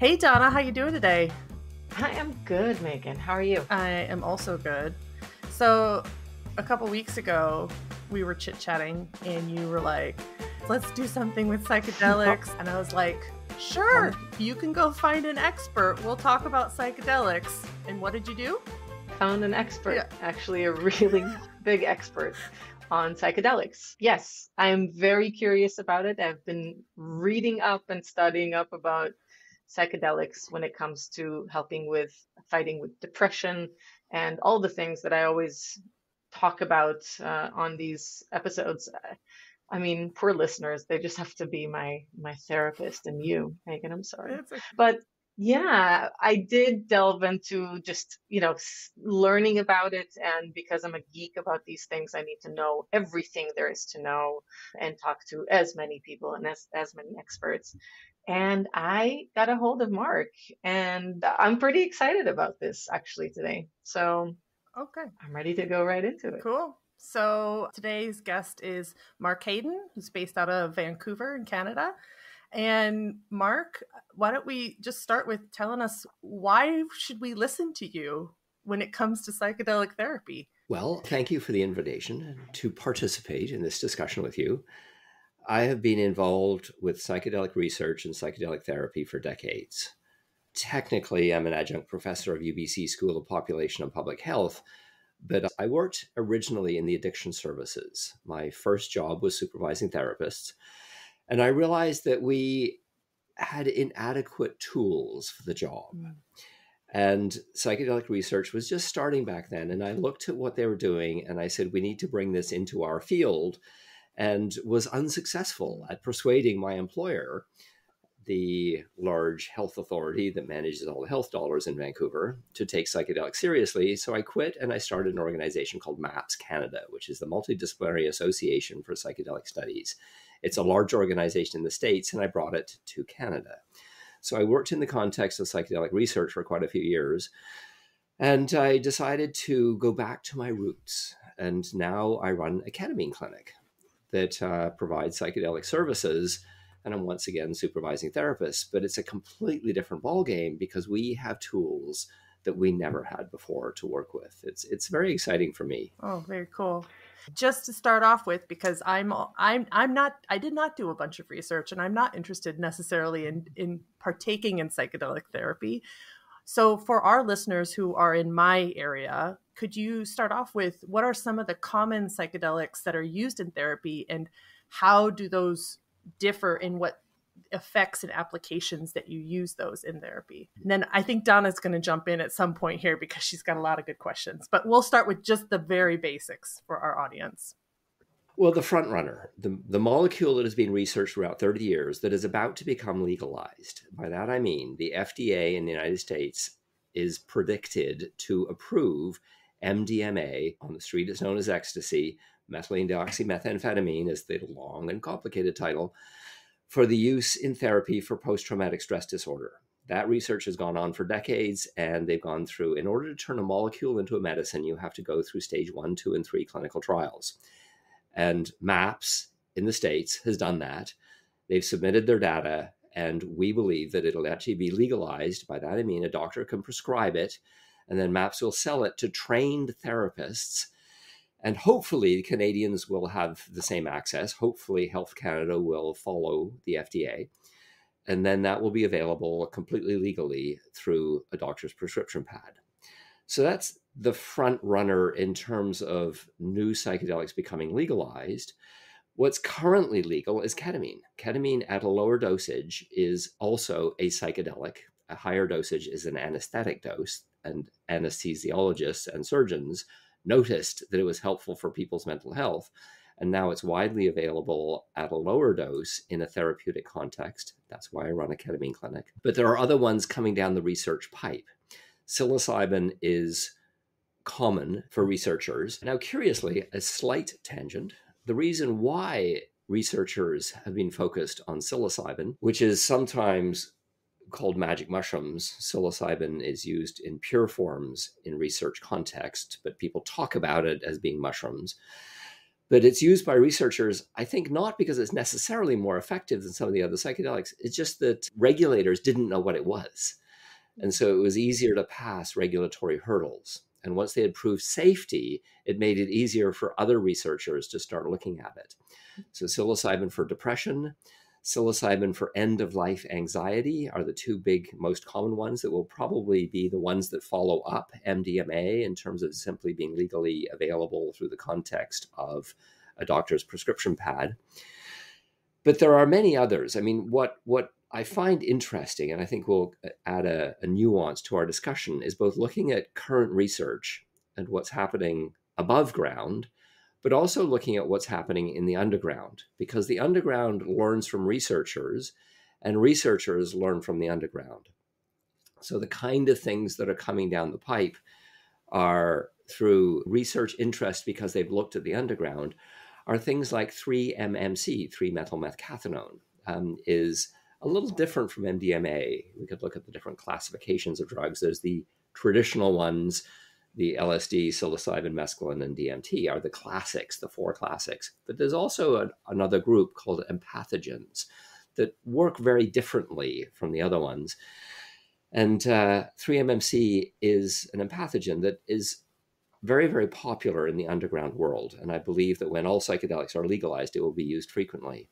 Hey Donna, how you doing today? I am good, Megan. How are you? I am also good. So a couple weeks ago, we were chit-chatting and you were like, let's do something with psychedelics. And I was like, sure, you can go find an expert. We'll talk about psychedelics. And what did you do? Found an expert, actually a really big expert on psychedelics. Yes, I'm very curious about it. I've been reading up and studying up about psychedelics when it comes to helping with fighting with depression and all the things that I always talk about on these episodes. I mean, poor listeners, they just have to be my therapist and you, Megan, I'm sorry. But yeah, I did delve into just, learning about it. And because I'm a geek about these things, I need to know everything there is to know and talk to as many people and as many experts. And I got a hold of Mark, and I'm pretty excited about this actually today. So okay, I'm ready to go right into it. Cool. So today's guest is Mark Haden, who's based out of Vancouver in Canada. And Mark, why don't we just start with telling us, why should we listen to you when it comes to psychedelic therapy? Well, thank you for the invitation to participate in this discussion with you. I have been involved with psychedelic research and psychedelic therapy for decades. Technically, I'm an adjunct professor of UBC School of Population and Public Health, but I worked originally in the addiction services. My first job was supervising therapists, and I realized that we had inadequate tools for the job. And psychedelic research was just starting back then, and I looked at what they were doing, and I said, we need to bring this into our field, and was unsuccessful at persuading my employer, the large health authority that manages all the health dollars in Vancouver, to take psychedelics seriously. So I quit and I started an organization called MAPS Canada, which is the Multidisciplinary Association for Psychedelic Studies. It's a large organization in the States, and I brought it to Canada. So I worked in the context of psychedelic research for quite a few years, and I decided to go back to my roots. And now I run a ketamine clinic that provides psychedelic services, and I'm once again supervising therapists, but it's a completely different ballgame because we have tools that we never had before to work with. It's very exciting for me. Oh, very cool. Just to start off with, because I did not do a bunch of research, and I'm not interested necessarily in partaking in psychedelic therapy. So for our listeners who are in my area, could you start off with what are some of the common psychedelics that are used in therapy, and how do those differ in what effects and applications that you use those in therapy? And then I think Donna's going to jump in at some point here because she's got a lot of good questions, but we'll start with just the very basics for our audience. Well, the front runner, the molecule that has been researched for about 30 years that is about to become legalized. By that I mean the FDA in the United States is predicted to approve MDMA, on the street it's known as ecstasy, methylene dioxymethamphetamine is the long and complicated title, for the use in therapy for post-traumatic stress disorder. That research has gone on for decades, and they've gone through, in order to turn a molecule into a medicine, you have to go through stage 1, 2, and 3 clinical trials. And MAPS in the States has done that. They've submitted their data, and we believe that it'll actually be legalized. By that I mean a doctor can prescribe it, and then MAPS will sell it to trained therapists. And hopefully Canadians will have the same access. Hopefully Health Canada will follow the FDA. And then that will be available completely legally through a doctor's prescription pad. So that's the front runner in terms of new psychedelics becoming legalized. What's currently legal is ketamine. Ketamine at a lower dosage is also a psychedelic. A higher dosage is an anesthetic dose, and anesthesiologists and surgeons noticed that it was helpful for people's mental health. And now it's widely available at a lower dose in a therapeutic context. That's why I run a ketamine clinic. But there are other ones coming down the research pipe. Psilocybin is common for researchers. Now, curiously, a slight tangent, the reason why researchers have been focused on psilocybin, which is sometimes called magic mushrooms. Psilocybin is used in pure forms in research context, but people talk about it as being mushrooms. But it's used by researchers, I think, not because it's necessarily more effective than some of the other psychedelics. It's just that regulators didn't know what it was. And so it was easier to pass regulatory hurdles. And once they had proved safety, it made it easier for other researchers to start looking at it. So psilocybin for depression, psilocybin for end-of-life anxiety are the two big, most common ones that will probably be the ones that follow up MDMA in terms of simply being legally available through the context of a doctor's prescription pad. But there are many others. I mean, what I find interesting, and I think we'll add a nuance to our discussion, is both looking at current research and what's happening above ground, but also looking at what's happening in the underground, because the underground learns from researchers and researchers learn from the underground. So the kind of things that are coming down the pipe are through research interest because they've looked at the underground are things like 3-MMC, 3-methylmethcathinone, is a little different from MDMA. We could look at the different classifications of drugs. There's the traditional ones, the LSD, psilocybin, mescaline, and DMT are the classics, the four classics. But there's also another group called empathogens that work very differently from the other ones. And 3-MMC is an empathogen that is very, very popular in the underground world. And I believe that when all psychedelics are legalized, it will be used frequently.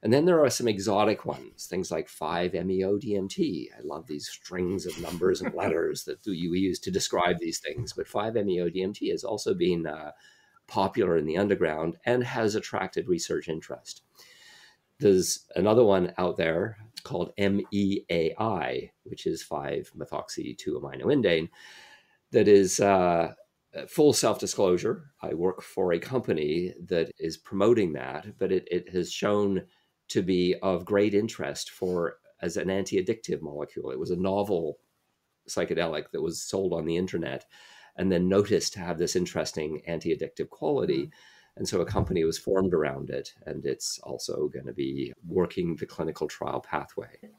And then there are some exotic ones, things like 5-MeO-DMT. I love these strings of numbers and letters that you use to describe these things. But 5-MeO-DMT has also been popular in the underground and has attracted research interest. There's another one out there called MEAI, which is 5-methoxy-2-aminoindane, that is full self-disclosure. I work for a company that is promoting that, but it has shown to be of great interest as an anti-addictive molecule. It was a novel psychedelic that was sold on the internet and then noticed to have this interesting anti-addictive quality. And so a company was formed around it, and it's also going to be working the clinical trial pathway.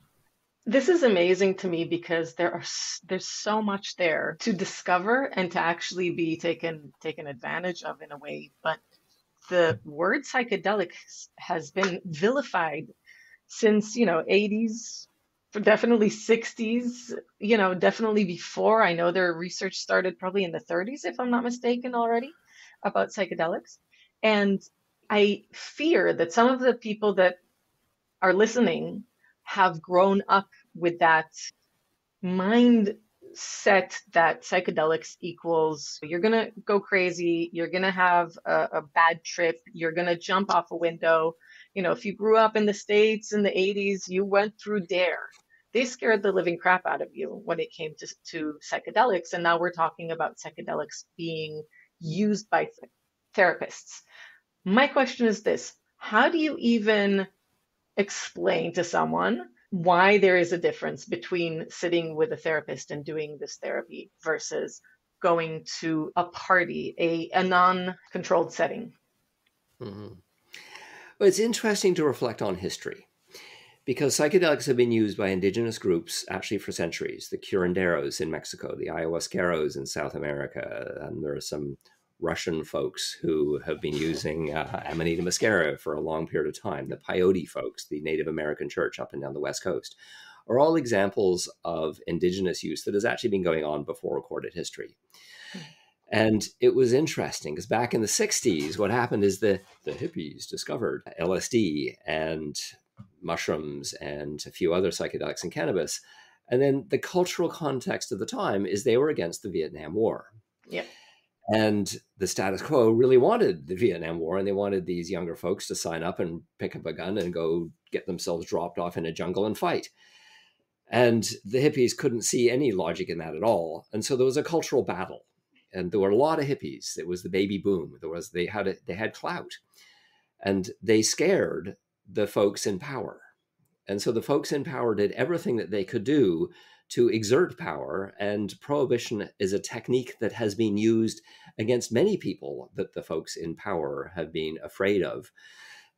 This is amazing to me because there's so much there to discover and to actually be taken advantage of in a way. But the word psychedelic has been vilified since, 80s, definitely 60s, definitely before. I know their research started probably in the 30s, if I'm not mistaken, already about psychedelics. And I fear that some of the people that are listening have grown up with that mindset that psychedelics equals you're going to go crazy, you're going to have a bad trip, you're going to jump off a window. If you grew up in the States in the 80s, you went through DARE. They scared the living crap out of you when it came to psychedelics. And now we're talking about psychedelics being used by therapists. My question is this: how do you even explain to someone why there is a difference between sitting with a therapist and doing this therapy versus going to a party, a non-controlled setting? Mm-hmm. Well, it's interesting to reflect on history, because psychedelics have been used by indigenous groups actually for centuries. The curanderos in Mexico, the ayahuasqueros in South America, and there are some Russian folks who have been using Amanita muscaria for a long period of time. The peyote folks, the Native American church up and down the West Coast, are all examples of indigenous use that has actually been going on before recorded history. And it was interesting because back in the 60s, what happened is the hippies discovered LSD and mushrooms and a few other psychedelics and cannabis. And then the cultural context of the time is they were against the Vietnam War. Yeah. And the status quo really wanted the Vietnam War, and they wanted these younger folks to sign up and pick up a gun and go get themselves dropped off in a jungle and fight. And the hippies couldn't see any logic in that at all. And so there was a cultural battle. And there were a lot of hippies. It was the baby boom. They had clout. And they scared the folks in power. And so the folks in power did everything that they could do to exert power, and prohibition is a technique that has been used against many people that the folks in power have been afraid of.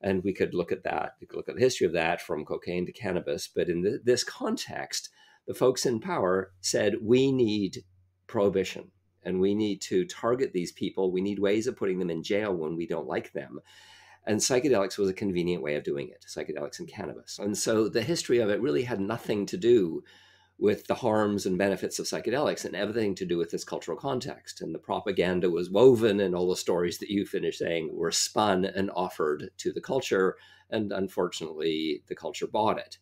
And we could look at that, we could look at the history of that from cocaine to cannabis. But in this context, the folks in power said, we need prohibition. and we need to target these people. We need ways of putting them in jail when we don't like them. And psychedelics was a convenient way of doing it, psychedelics and cannabis. And so the history of it really had nothing to do with the harms and benefits of psychedelics and everything to do with this cultural context. And the propaganda was woven, and all the stories that you finished saying were spun and offered to the culture. And unfortunately, the culture bought it,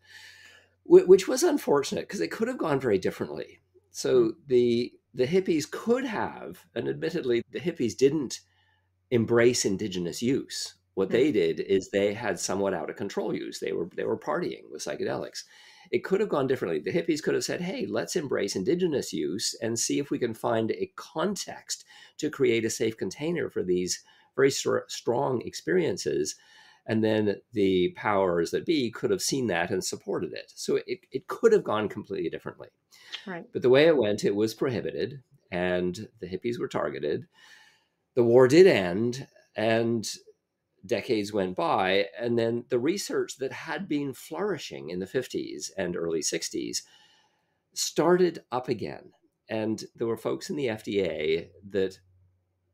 which was unfortunate because it could have gone very differently. So the hippies could have, and admittedly, the hippies didn't embrace indigenous use. What they did is they had somewhat out of control use. They were partying with psychedelics. It could have gone differently. The hippies could have said, hey, let's embrace indigenous use and see if we can find a context to create a safe container for these very strong experiences. And then the powers that be could have seen that and supported it. So it could have gone completely differently. Right. But the way it went, it was prohibited, and the hippies were targeted. The war did end, and decades went by, and then the research that had been flourishing in the 50s and early 60s started up again. And there were folks in the FDA that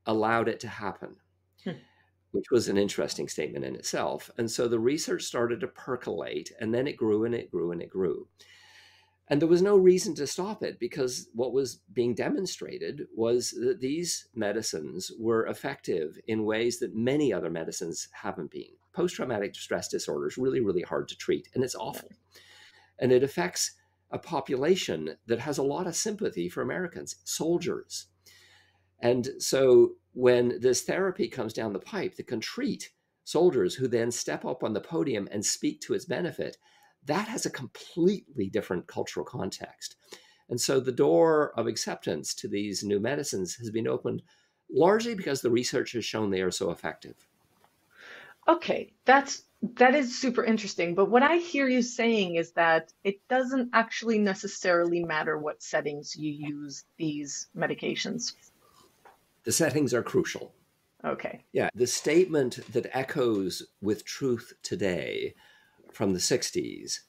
allowed it to happen, which was an interesting statement in itself. And so the research started to percolate, and then it grew and it grew and it grew. And there was no reason to stop it, because what was being demonstrated was that these medicines were effective in ways that many other medicines haven't been. Post-traumatic stress disorder is really, really hard to treat, and it's awful. And it affects a population that has a lot of sympathy for Americans, soldiers. And so when this therapy comes down the pipe that can treat soldiers who then step up on the podium and speak to its benefit, that has a completely different cultural context. And so the door of acceptance to these new medicines has been opened largely because the research has shown they are so effective. Okay, that is super interesting. But what I hear you saying is that it doesn't actually necessarily matter what settings you use these medications. The settings are crucial. Okay. Yeah, the statement that echoes with truth today from the 60s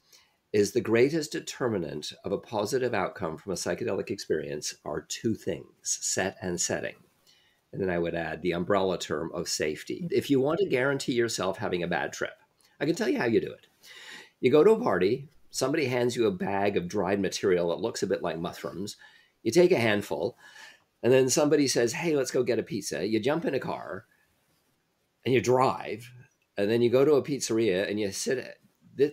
is the greatest determinant of a positive outcome from a psychedelic experience are two things, set and setting. And then I would add the umbrella term of safety. If you want to guarantee yourself having a bad trip, I can tell you how you do it. You go to a party, somebody hands you a bag of dried material that looks a bit like mushrooms. You take a handful, and then somebody says, hey, let's go get a pizza. You jump in a car and you drive, and then you go to a pizzeria and you sit.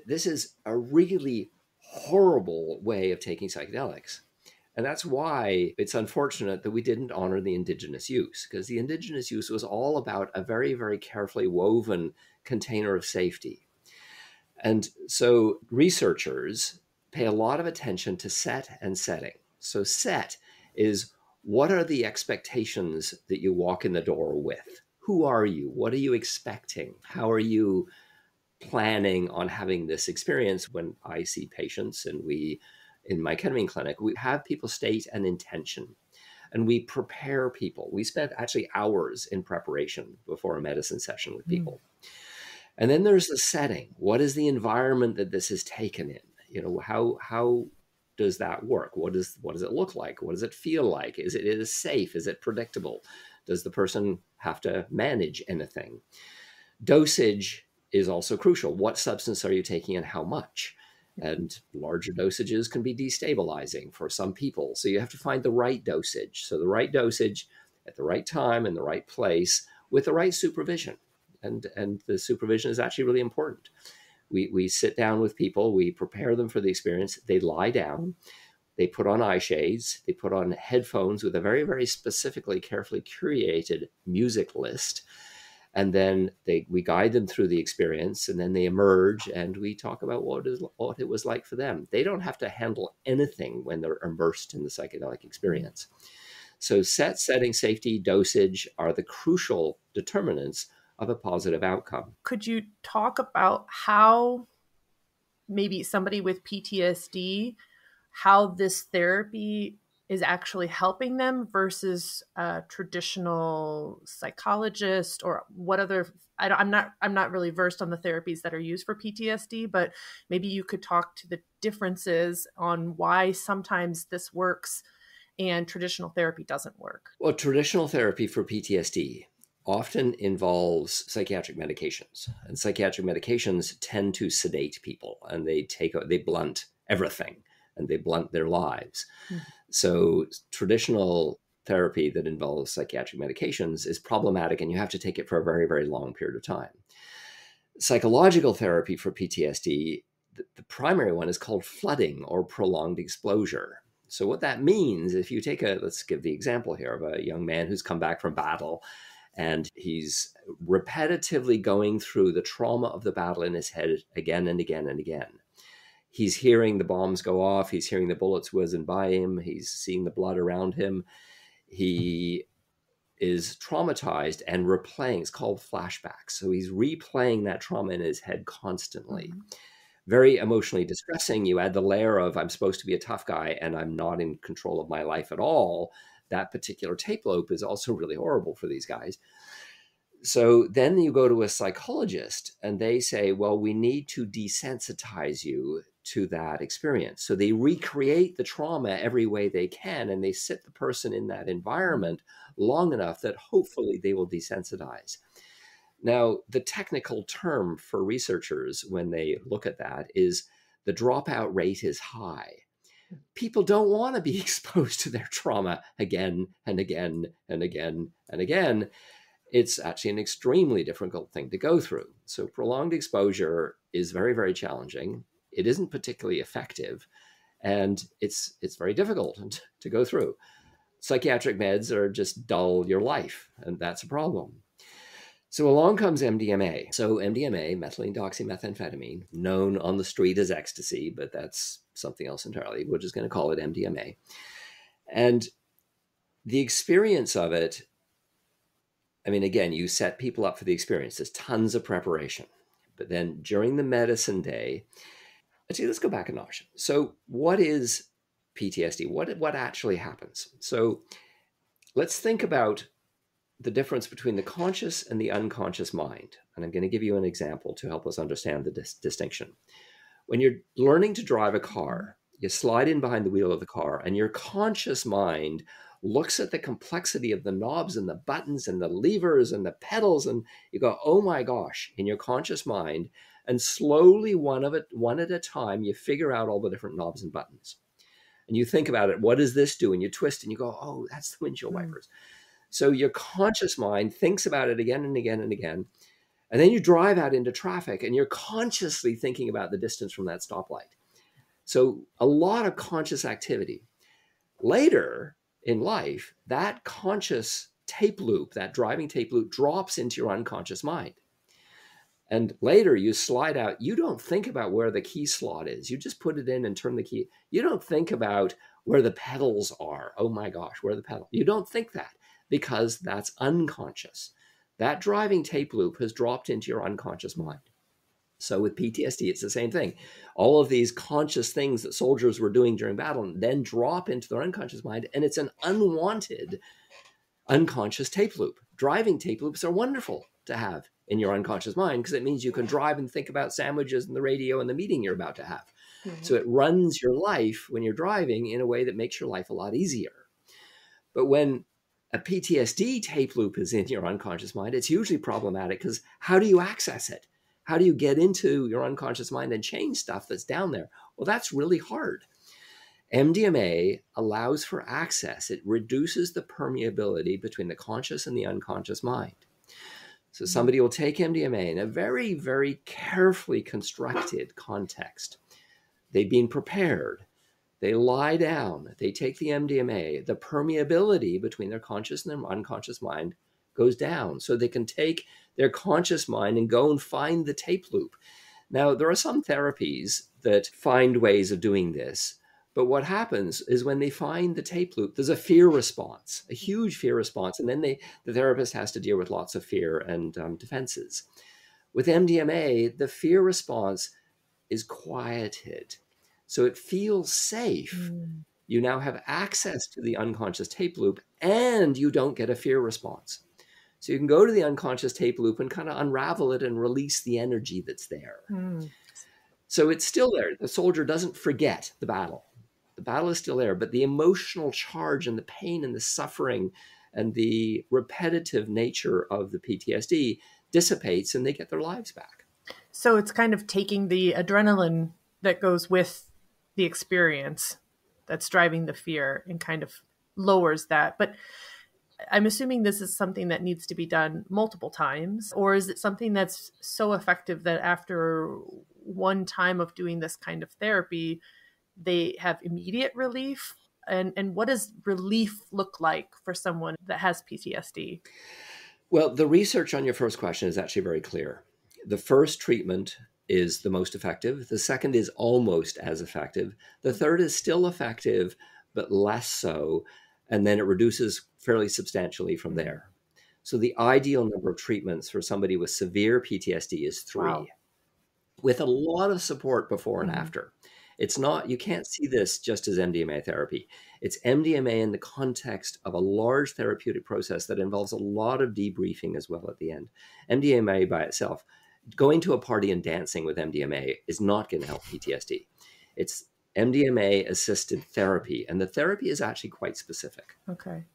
This is a really horrible way of taking psychedelics. And that's why it's unfortunate that we didn't honor the indigenous use, because the indigenous use was all about a very, very carefully woven container of safety. And so researchers pay a lot of attention to set and setting. So set is, what are the expectations that you walk in the door with? Who are you? What are you expecting? How are you planning on having this experience? When I see patients, and we, in my ketamine clinic, we have people state an intention, and we prepare people. We spend actually hours in preparation before a medicine session with people. And then there's the setting. What is the environment that this is taken in? You know, how does that work? What does it look like? What does it feel like? Is it safe? Is it predictable? Does the person have to manage anything? Dosage is also crucial. What substance are you taking and how much? And larger dosages can be destabilizing for some people. So you have to find the right dosage. So the right dosage at the right time in the right place with the right supervision. And the supervision is actually really important. We sit down with people, we prepare them for the experience. They lie down, they put on eye shades, they put on headphones with a very, very specifically, carefully curated music list. And then we guide them through the experience, and then they emerge, and we talk about what it was like for them. They don't have to handle anything when they're immersed in the psychedelic experience. So setting, safety, dosage are the crucial determinants of a positive outcome. Could you talk about how maybe somebody with PTSD, how this therapy is actually helping them versus a traditional psychologist, or what other, I'm not really versed on the therapies that are used for PTSD, but maybe you could talk to the differences on why sometimes this works and traditional therapy doesn't work? Well, traditional therapy for PTSD often involves psychiatric medications, and psychiatric medications tend to sedate people, and they blunt everything, and they blunt their lives. Mm-hmm. So traditional therapy that involves psychiatric medications is problematic, and you have to take it for a very, very long period of time. Psychological therapy for PTSD, the primary one is called flooding or prolonged exposure. So what that means, if you take let's give the example here of a young man who's come back from battle, and he's repetitively going through the trauma of the battle in his head again and again and again. He's hearing the bombs go off. He's hearing the bullets whizzing by him. He's seeing the blood around him. He is traumatized and replaying. It's called flashbacks. So he's replaying that trauma in his head constantly. Mm-hmm. Very emotionally distressing. You add the layer of I'm supposed to be a tough guy and I'm not in control of my life at all. That particular tape loop is also really horrible for these guys. So then you go to a psychologist and they say, well, we need to desensitize you to that experience. So they recreate the trauma every way they can, and they sit the person in that environment long enough that hopefully they will desensitize. Now, the technical term for researchers when they look at that is the dropout rate is high. People don't want to be exposed to their trauma again and again and again and again. It's actually an extremely difficult thing to go through. So prolonged exposure is very, very challenging. It isn't particularly effective, and it's very difficult to go through. Psychiatric meds are just dull your life, and that's a problem. So along comes MDMA. So MDMA, methylene doxymethamphetamine, known on the street as ecstasy, but that's something else entirely. We're just going to call it MDMA. And the experience of it, I mean, again, you set people up for the experience. There's tons of preparation. But then during the medicine day, actually, let's go back a notch. So what is PTSD? What actually happens? So let's think about the difference between the conscious and the unconscious mind. And I'm going to give you an example to help us understand the distinction. When you're learning to drive a car, you slide in behind the wheel of the car, and your conscious mind looks at the complexity of the knobs and the buttons and the levers and the pedals, and you go, oh my gosh, in your conscious mind, and slowly one at a time, you figure out all the different knobs and buttons. And you think about it, what does this do? And you twist and you go, oh, that's the windshield wipers. So your conscious mind thinks about it again and again and again. And then you drive out into traffic and you're consciously thinking about the distance from that stoplight. So a lot of conscious activity. Later in life, that conscious tape loop, that driving tape loop, drops into your unconscious mind. And later you slide out. You don't think about where the key slot is. You just put it in and turn the key. You don't think about where the pedals are. Oh my gosh, where are the pedals? You don't think that, because that's unconscious. That driving tape loop has dropped into your unconscious mind. So with PTSD, it's the same thing. All of these conscious things that soldiers were doing during battle then drop into their unconscious mind, and it's an unwanted unconscious tape loop. Driving tape loops are wonderful to have in your unconscious mind because it means you can drive and think about sandwiches and the radio and the meeting you're about to have. Mm-hmm. So it runs your life when you're driving in a way that makes your life a lot easier. But when a PTSD tape loop is in your unconscious mind, it's hugely problematic because how do you access it? How do you get into your unconscious mind and change stuff that's down there? Well, that's really hard. MDMA allows for access. It reduces the permeability between the conscious and the unconscious mind. So somebody will take MDMA in a very, very carefully constructed context. They've been prepared. They lie down. They take the MDMA. The permeability between their conscious and their unconscious mind goes down. So they can take their conscious mind and go and find the tape loop. Now, there are some therapies that find ways of doing this. But what happens is when they find the tape loop, there's a fear response, a huge fear response. And then the therapist has to deal with lots of fear and defenses. With MDMA, the fear response is quieted. So it feels safe. You now have access to the unconscious tape loop and you don't get a fear response. So you can go to the unconscious tape loop and kind of unravel it and release the energy that's there. So it's still there. The soldier doesn't forget the battle. The battle is still there, but the emotional charge and the pain and the suffering and the repetitive nature of the PTSD dissipates and they get their lives back. So it's kind of taking the adrenaline that goes with the experience that's driving the fear and kind of lowers that. But I'm assuming this is something that needs to be done multiple times, or is it something that's so effective that after one time of doing this kind of therapy, they have immediate relief? And what does relief look like for someone that has PTSD? Well, the research on your first question is actually very clear. The first treatment is the most effective. The second is almost as effective. The third is still effective, but less so. And then it reduces fairly substantially from there. So the ideal number of treatments for somebody with severe PTSD is 3, wow, with a lot of support before and after. It's not, you can't see this just as MDMA therapy. It's MDMA in the context of a large therapeutic process that involves a lot of debriefing as well at the end. MDMA by itself, going to a party and dancing with MDMA is not going to help PTSD. It's MDMA assisted therapy, and the therapy is actually quite specific. Okay.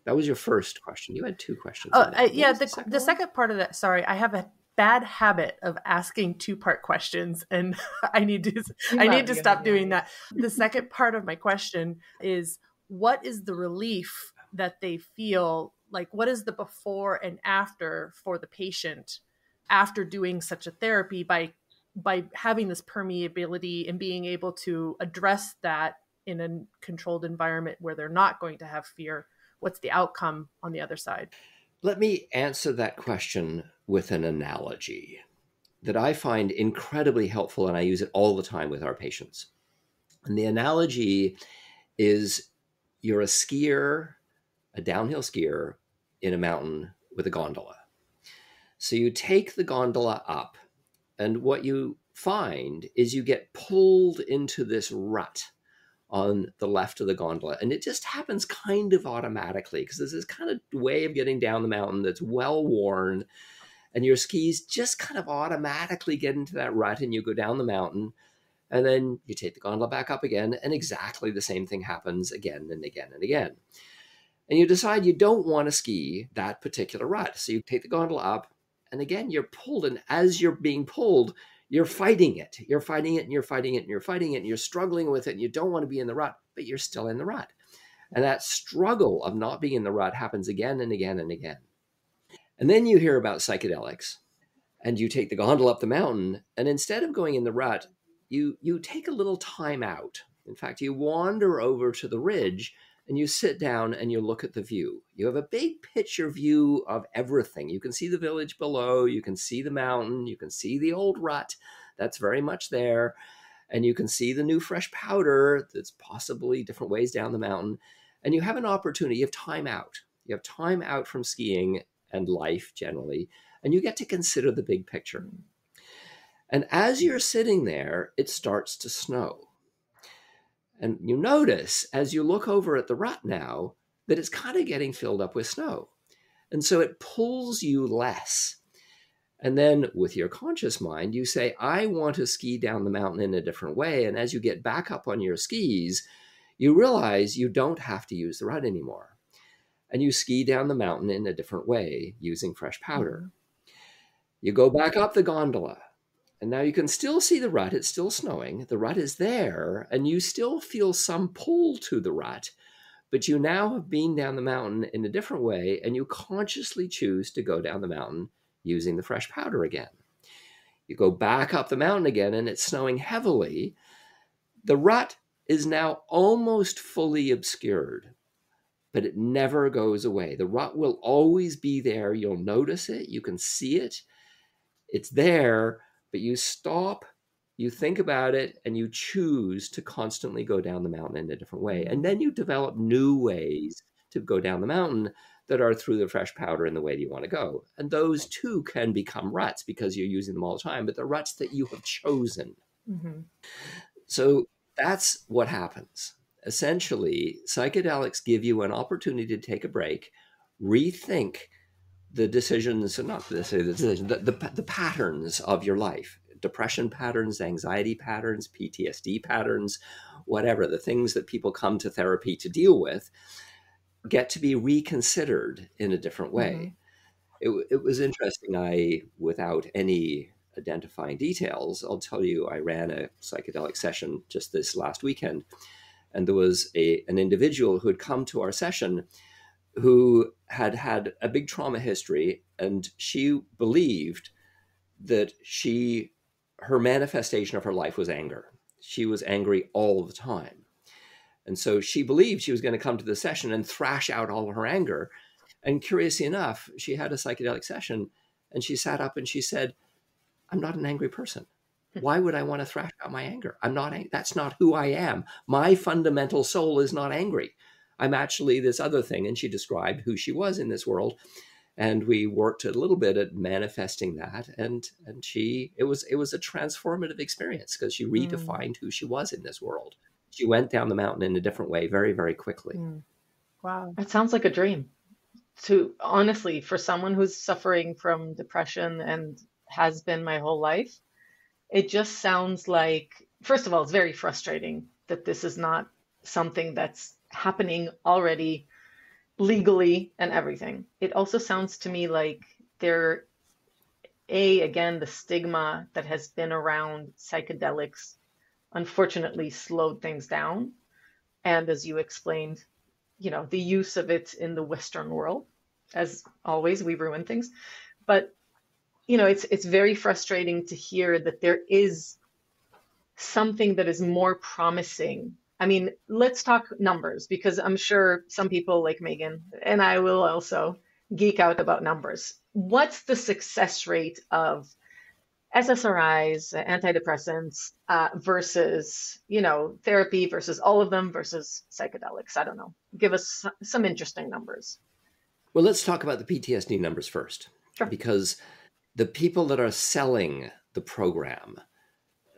That was your first question. You had 2 questions. Yeah, the second part of that, sorry, I have a bad habit of asking 2-part questions, and I need to stop doing that. The second part of my question is, what is the relief that they feel? Like, what is the before and after for the patient after doing such a therapy by having this permeability and being able to address that in a controlled environment where they're not going to have fear? What's the outcome on the other side? Let me answer that question with an analogy that I find incredibly helpful, and I use it all the time with our patients. And the analogy is, you're a skier, a downhill skier in a mountain with a gondola. So you take the gondola up, and what you find is you get pulled into this rut on the left of the gondola. And it just happens kind of automatically, because there's this kind of way of getting down the mountain that's well worn, and your skis just kind of automatically get into that rut, and you go down the mountain, and then you take the gondola back up again, and exactly the same thing happens again and again and again. And you decide you don't want to ski that particular rut. So you take the gondola up, and again, you're pulled. And as you're being pulled, you're fighting it. You're fighting it, and you're fighting it, and you're fighting it, and you're struggling with it, and you don't want to be in the rut, but you're still in the rut. And that struggle of not being in the rut happens again and again and again. And then you hear about psychedelics, and you take the gondola up the mountain, and instead of going in the rut, you take a little time out. In fact, you wander over to the ridge, and you sit down and you look at the view. You have a big picture view of everything. You can see the village below, you can see the mountain, you can see the old rut that's very much there, and you can see the new fresh powder that's possibly different ways down the mountain. And you have an opportunity, you have time out. You have time out from skiing and life generally, and you get to consider the big picture. And as you're sitting there, it starts to snow. And you notice, as you look over at the rut now, that it's kind of getting filled up with snow. And so it pulls you less. And then with your conscious mind, you say, I want to ski down the mountain in a different way. And as you get back up on your skis, you realize you don't have to use the rut anymore. And you ski down the mountain in a different way using fresh powder. You go back up the gondola. And now you can still see the rut. It's still snowing. The rut is there, and you still feel some pull to the rut, but you now have been down the mountain in a different way, and you consciously choose to go down the mountain using the fresh powder again. You go back up the mountain again, and it's snowing heavily. The rut is now almost fully obscured, but it never goes away. The rut will always be there. You'll notice it. You can see it. It's there. But you stop, you think about it, and you choose to constantly go down the mountain in a different way. And then you develop new ways to go down the mountain that are through the fresh powder in the way that you want to go. And those too can become ruts because you're using them all the time, but they're ruts that you have chosen. Mm-hmm. So that's what happens. Essentially, psychedelics give you an opportunity to take a break, rethink the decisions, not the decisions, the patterns of your life, depression patterns, anxiety patterns, PTSD patterns, whatever, the things that people come to therapy to deal with get to be reconsidered in a different way. It was interesting. Without any identifying details, I'll tell you, I ran a psychedelic session just this last weekend, and there was an individual who had come to our session who had had a big trauma history, and she believed that her manifestation of her life was anger. She was angry all the time. And so she believed she was going to come to the session and thrash out all of her anger. And curiously enough, she had a psychedelic session and she sat up and she said, I'm not an angry person. Why would I want to thrash out my anger? That's not who I am. My fundamental soul is not angry. I'm actually this other thing. And she described who she was in this world. And we worked a little bit at manifesting that. And it was a transformative experience because she redefined who she was in this world. She went down the mountain in a different way very, very quickly. Wow. That sounds like a dream. Honestly, for someone who's suffering from depression and has been my whole life, it just sounds like, first of all, it's very frustrating that this is not something that's happening already legally and everything. It also sounds to me like again, the stigma that has been around psychedelics unfortunately slowed things down. And as you explained, the use of it in the Western world, as always, we ruin things. But, it's very frustrating to hear that there is something that is more promising. I mean, let's talk numbers, because I'm sure some people like Megan and I will also geek out about numbers. What's the success rate of SSRIs, antidepressants, versus, therapy versus all of them versus psychedelics? I don't know. Give us some interesting numbers. Well, let's talk about the PTSD numbers first. Sure. Because the people that are selling the program,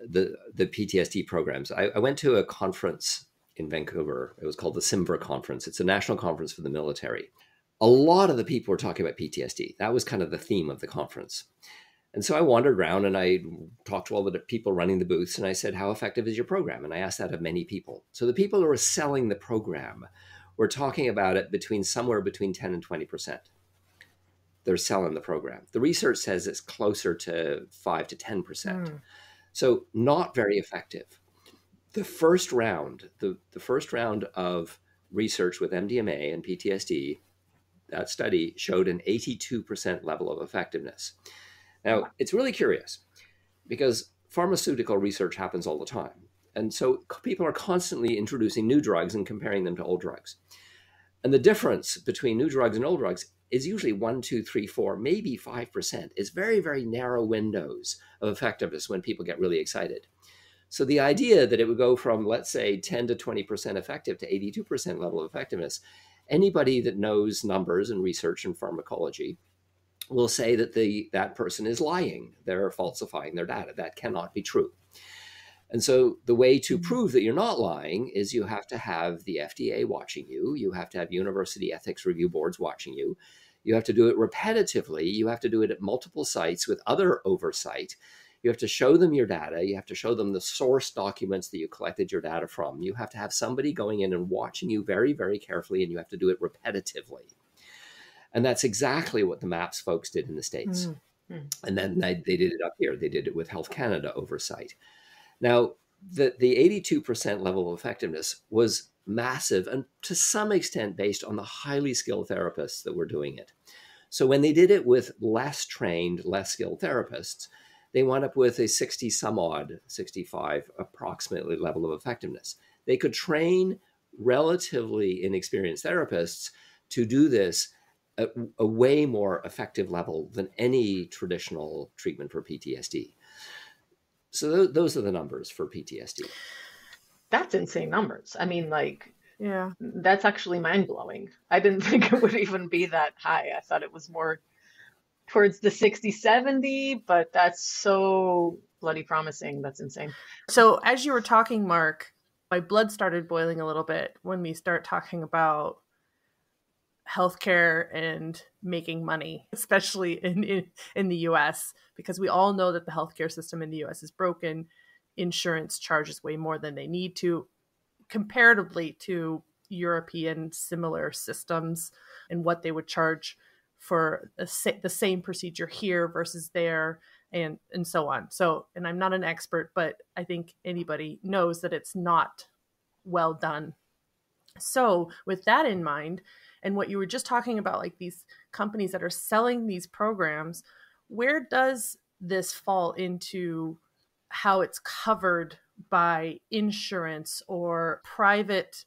the PTSD programs, I went to a conference in Vancouver. It was called the SIMVRA conference. It's a national conference for the military. A lot of the people were talking about PTSD. That was kind of the theme of the conference. And so I wandered around and I talked to all the people running the booths and I said, how effective is your program? And I asked that of many people. So the people who were selling the program were talking about it somewhere between 10 and 20%. They're selling the program. The research says it's closer to 5 to 10%. So not very effective. The first round of research with MDMA and PTSD, that study showed an 82% level of effectiveness. Now, it's really curious because pharmaceutical research happens all the time. And so people are constantly introducing new drugs and comparing them to old drugs. And the difference between new drugs and old drugs is usually 1, 2, 3, 4, maybe 5%. It's very, very narrow windows of effectiveness when people get really excited. So the idea that it would go from, let's say, 10 to 20% effective to 82% level of effectiveness, anybody that knows numbers and research and pharmacology will say that that person is lying. They're falsifying their data. That cannot be true. And so the way to prove that you're not lying is you have to have the FDA watching you. You have to have university ethics review boards watching you. You have to do it repetitively. You have to do it at multiple sites with other oversight. You have to show them your data. You have to show them the source documents that you collected your data from. You have to have somebody going in and watching you very, very carefully, and you have to do it repetitively. And that's exactly what the MAPS folks did in the States. And then they did it up here. They did it with Health Canada oversight. Now, the 82% level of effectiveness was massive and to some extent based on the highly skilled therapists that were doing it. So when they did it with less trained, less skilled therapists, they wound up with a 60 some odd, 65 approximately level of effectiveness. They could train relatively inexperienced therapists to do this at a way more effective level than any traditional treatment for PTSD. So those are the numbers for PTSD. That's insane numbers. I mean, that's actually mind-blowing. I didn't think it would even be that high. I thought it was more towards the 60, 70, but that's so bloody promising. That's insane. So as you were talking, Mark, my blood started boiling a little bit when we start talking about healthcare and making money, especially in the US, because we all know that the healthcare system in the US is broken. Insurance charges way more than they need to. comparatively to European similar systems and what they would charge for the same procedure here versus there, and so on. So, and I'm not an expert, but I think anybody knows that it's not well done. So with that in mind, and what you were just talking about, like these companies that are selling these programs, where does this fall into how it's covered by insurance or private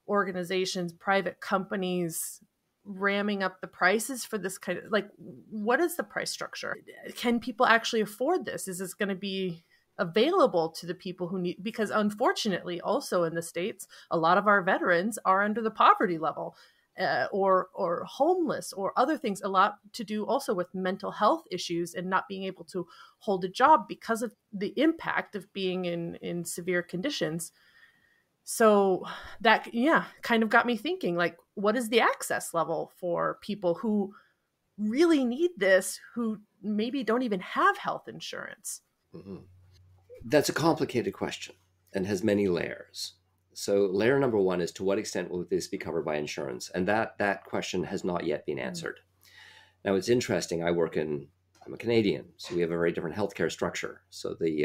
organizations, private companies ramming up the prices for this kind of, like, what is the price structure? Can people actually afford this? Is this going to be available to the people who need, because unfortunately also in the States, a lot of our veterans are under the poverty level, or homeless, or other things, a lot to do also with mental health issues and not being able to hold a job because of the impact of being in severe conditions. So that, yeah, kind of got me thinking, like, what is the access level for people who really need this, who maybe don't even have health insurance? Mm-hmm. That's a complicated question and has many layers. So layer number one is, to what extent will this be covered by insurance? And that question has not yet been answered. Now, it's interesting. I'm a Canadian, so we have a very different healthcare structure. So we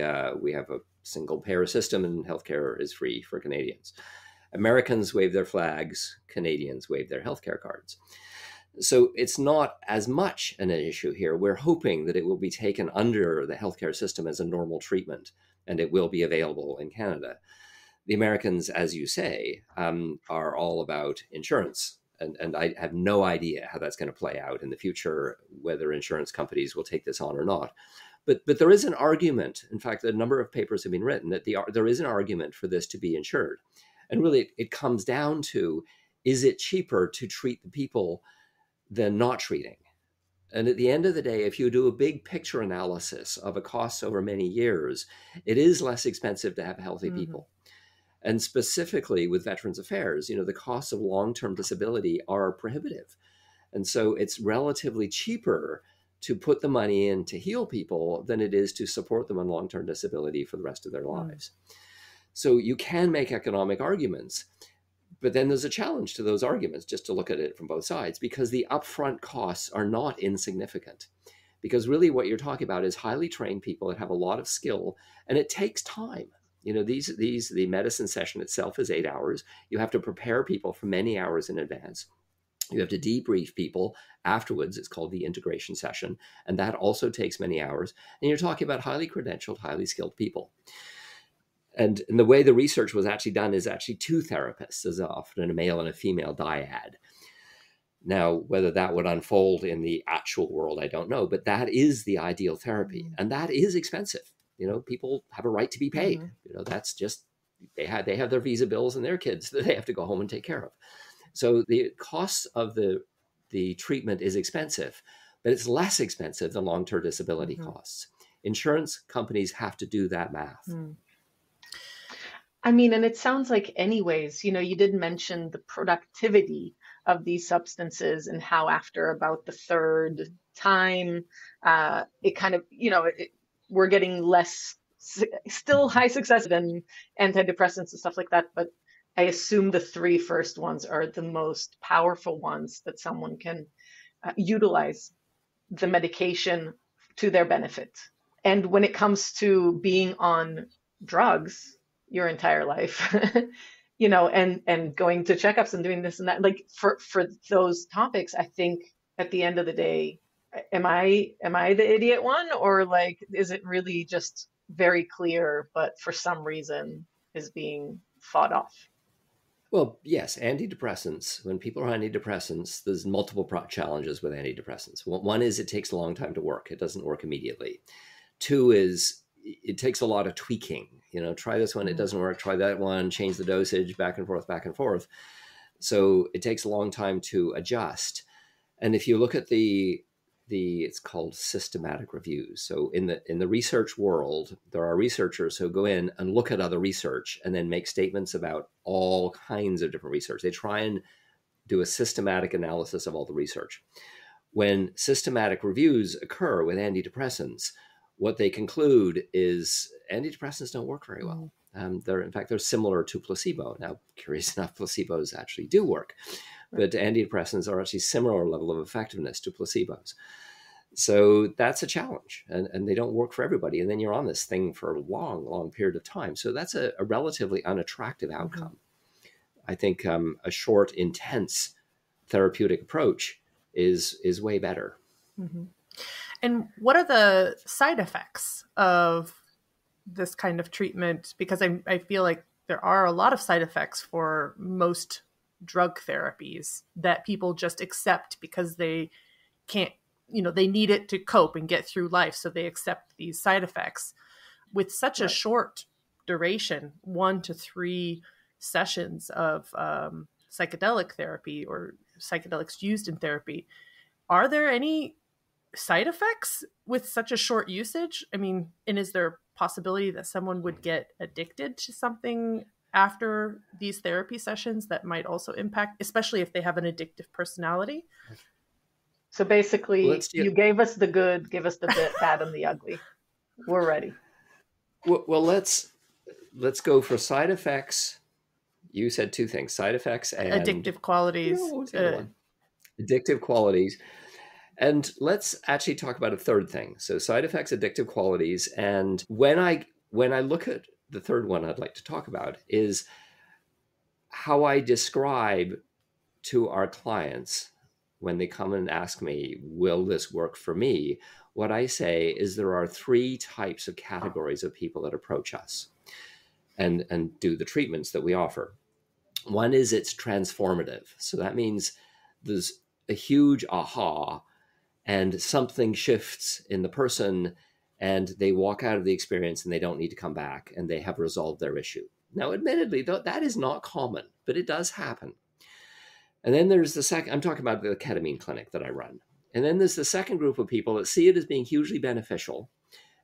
have a single payer system, and healthcare is free for Canadians. Americans wave their flags, Canadians wave their healthcare cards. So it's not as much an issue here. We're hoping that it will be taken under the healthcare system as a normal treatment, and it will be available in Canada. The Americans, as you say, are all about insurance. And I have no idea how that's going to play out in the future, whether insurance companies will take this on or not. But there is an argument. In fact, a number of papers have been written that there is an argument for this to be insured. And really, it comes down to, is it cheaper to treat the people than not treating? And at the end of the day, if you do a big picture analysis of a cost over many years, it is less expensive to have healthy people. And specifically with Veterans Affairs, the costs of long-term disability are prohibitive. And so it's relatively cheaper to put the money in to heal people than it is to support them on long-term disability for the rest of their lives. So you can make economic arguments, but then there's a challenge to those arguments, just to look at it from both sides, because the upfront costs are not insignificant. Because really what you're talking about is highly trained people that have a lot of skill, and it takes time. The medicine session itself is 8 hours. You have to prepare people for many hours in advance. You have to debrief people afterwards. It's called the integration session. And that also takes many hours. And you're talking about highly credentialed, highly skilled people. And the way the research was actually done is actually two therapists, as often a male and a female dyad. Now, whether that would unfold in the actual world, I don't know. But that is the ideal therapy. And that is expensive. People have a right to be paid. That's just, they have their visa bills and their kids that they have to go home and take care of. So the cost of the treatment is expensive, but it's less expensive than long-term disability costs. Insurance companies have to do that math. I mean, and it sounds like anyways, you did mention the productivity of these substances and how after about the third time, it kind of, we're getting less, still high success than antidepressants and stuff like that. But I assume the three first ones are the most powerful ones that someone can utilize the medication to their benefit. And when it comes to being on drugs your entire life, and going to checkups and doing this and that, like for those topics, I think at the end of the day, am I the idiot one, or like, is it really just very clear, but for some reason is being fought off? Well, yes, antidepressants, when people are on antidepressants, there's multiple challenges with antidepressants. One is it takes a long time to work. It doesn't work immediately. Two is it takes a lot of tweaking. Try this one, it doesn't work. Try that one, change the dosage, back and forth, back and forth. So it takes a long time to adjust. And if you look at it's called systematic reviews. So in the research world, there are researchers who go in and look at other research and then make statements about all kinds of different research. They try and do a systematic analysis of all the research. When systematic reviews occur with antidepressants, what they conclude is antidepressants don't work very well. In fact, they're similar to placebo. Now, curious enough, placebos actually do work, but antidepressants are actually similar level of effectiveness to placebos. So that's a challenge, and they don't work for everybody. And then you're on this thing for a long, long period of time. So that's a relatively unattractive outcome. I think a short, intense therapeutic approach is way better. And what are the side effects of this kind of treatment? Because I feel like there are a lot of side effects for most drug therapies that people just accept because they can't, they need it to cope and get through life. So they accept these side effects. With such a short duration, 1 to 3 sessions of psychedelic therapy or psychedelics used in therapy, are there any side effects with such a short usage? I mean, and is there a possibility that someone would get addicted to something after these therapy sessions that might also impact, especially if they have an addictive personality? So basically, you gave us the good, give us the bad and the ugly. We're ready. Well, let's go for side effects. You said 2 things: side effects and addictive qualities. Addictive qualities. And let's actually talk about a third thing. So side effects, addictive qualities. And when I look at the third one I'd like to talk about is how I describe to our clients when they come and ask me, will this work for me? What I say is there are 3 types of categories of people that approach us and do the treatments that we offer. One is it's transformative. So that means there's a huge aha and something shifts in the person and they walk out of the experience and they don't need to come back and they have resolved their issue. Now, admittedly, that is not common, but it does happen. And then there's the second, I'm talking about the ketamine clinic that I run. And then there's the second group of people that see it as being hugely beneficial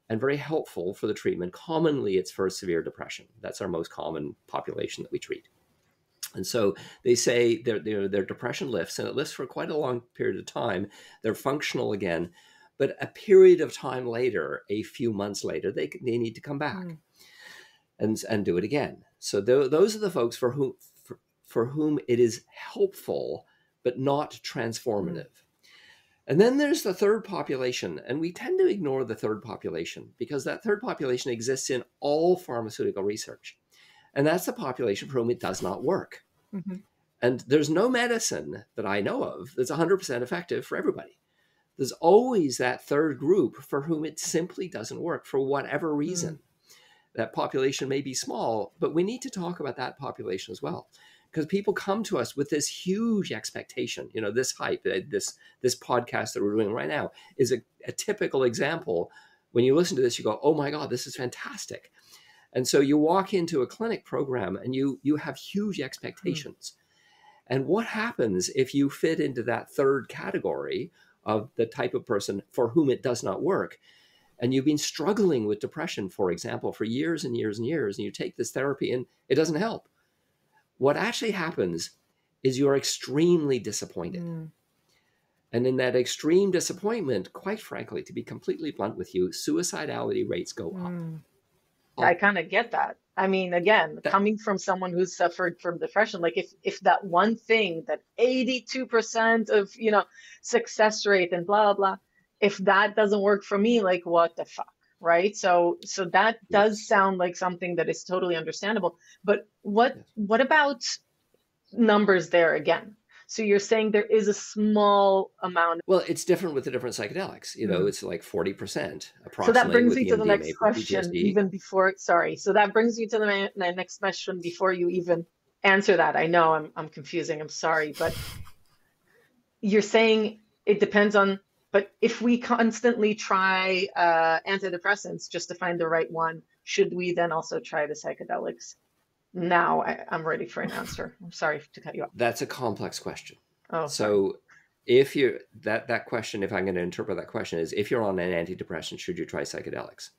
and very helpful for the treatment. Commonly, it's for severe depression. That's our most common population that we treat. And so they say their depression lifts, and it lifts for quite a long period of time. They're functional again, but a period of time later, a few months later, they need to come back and do it again. So those are the folks for whom it is helpful, but not transformative. And then there's the third population, and we tend to ignore the third population because that third population exists in all pharmaceutical research. And that's the population for whom it does not work. And there's no medicine that I know of that's 100% effective for everybody. There's always that third group for whom it simply doesn't work for whatever reason. That population may be small, but we need to talk about that population as well. Because people come to us with this huge expectation, this hype, this podcast that we're doing right now is a typical example. When you listen to this, you go, oh my God, this is fantastic. And so you walk into a clinic program and you have huge expectations. And what happens if you fit into that third category of the type of person for whom it does not work? And you've been struggling with depression, for example, for years and years and years, and you take this therapy and it doesn't help. What actually happens is you're extremely disappointed. And in that extreme disappointment, quite frankly, to be completely blunt with you, suicidality rates go up. I kind of get that. I mean, again, coming from someone who's suffered from depression, like if that one thing, that 82% of, success rate and blah, blah, if that doesn't work for me, like what the fuck, right? So that does sound like something that is totally understandable. But what about numbers there again? So you're saying there is a small amount. Well, it's different with the different psychedelics. It's like 40% approximately. So that brings me to the MDMA next question, even before, sorry. So that brings me to the next question before you even answer that. I know I'm confusing. I'm sorry. But you're saying it depends on, but if we constantly try antidepressants just to find the right one, should we then also try the psychedelics? Now I'm ready for an answer. I'm sorry to cut you off. That's a complex question. Oh, so if you're that question, if I'm going to interpret that question, is if you're on an antidepressant, should you try psychedelics?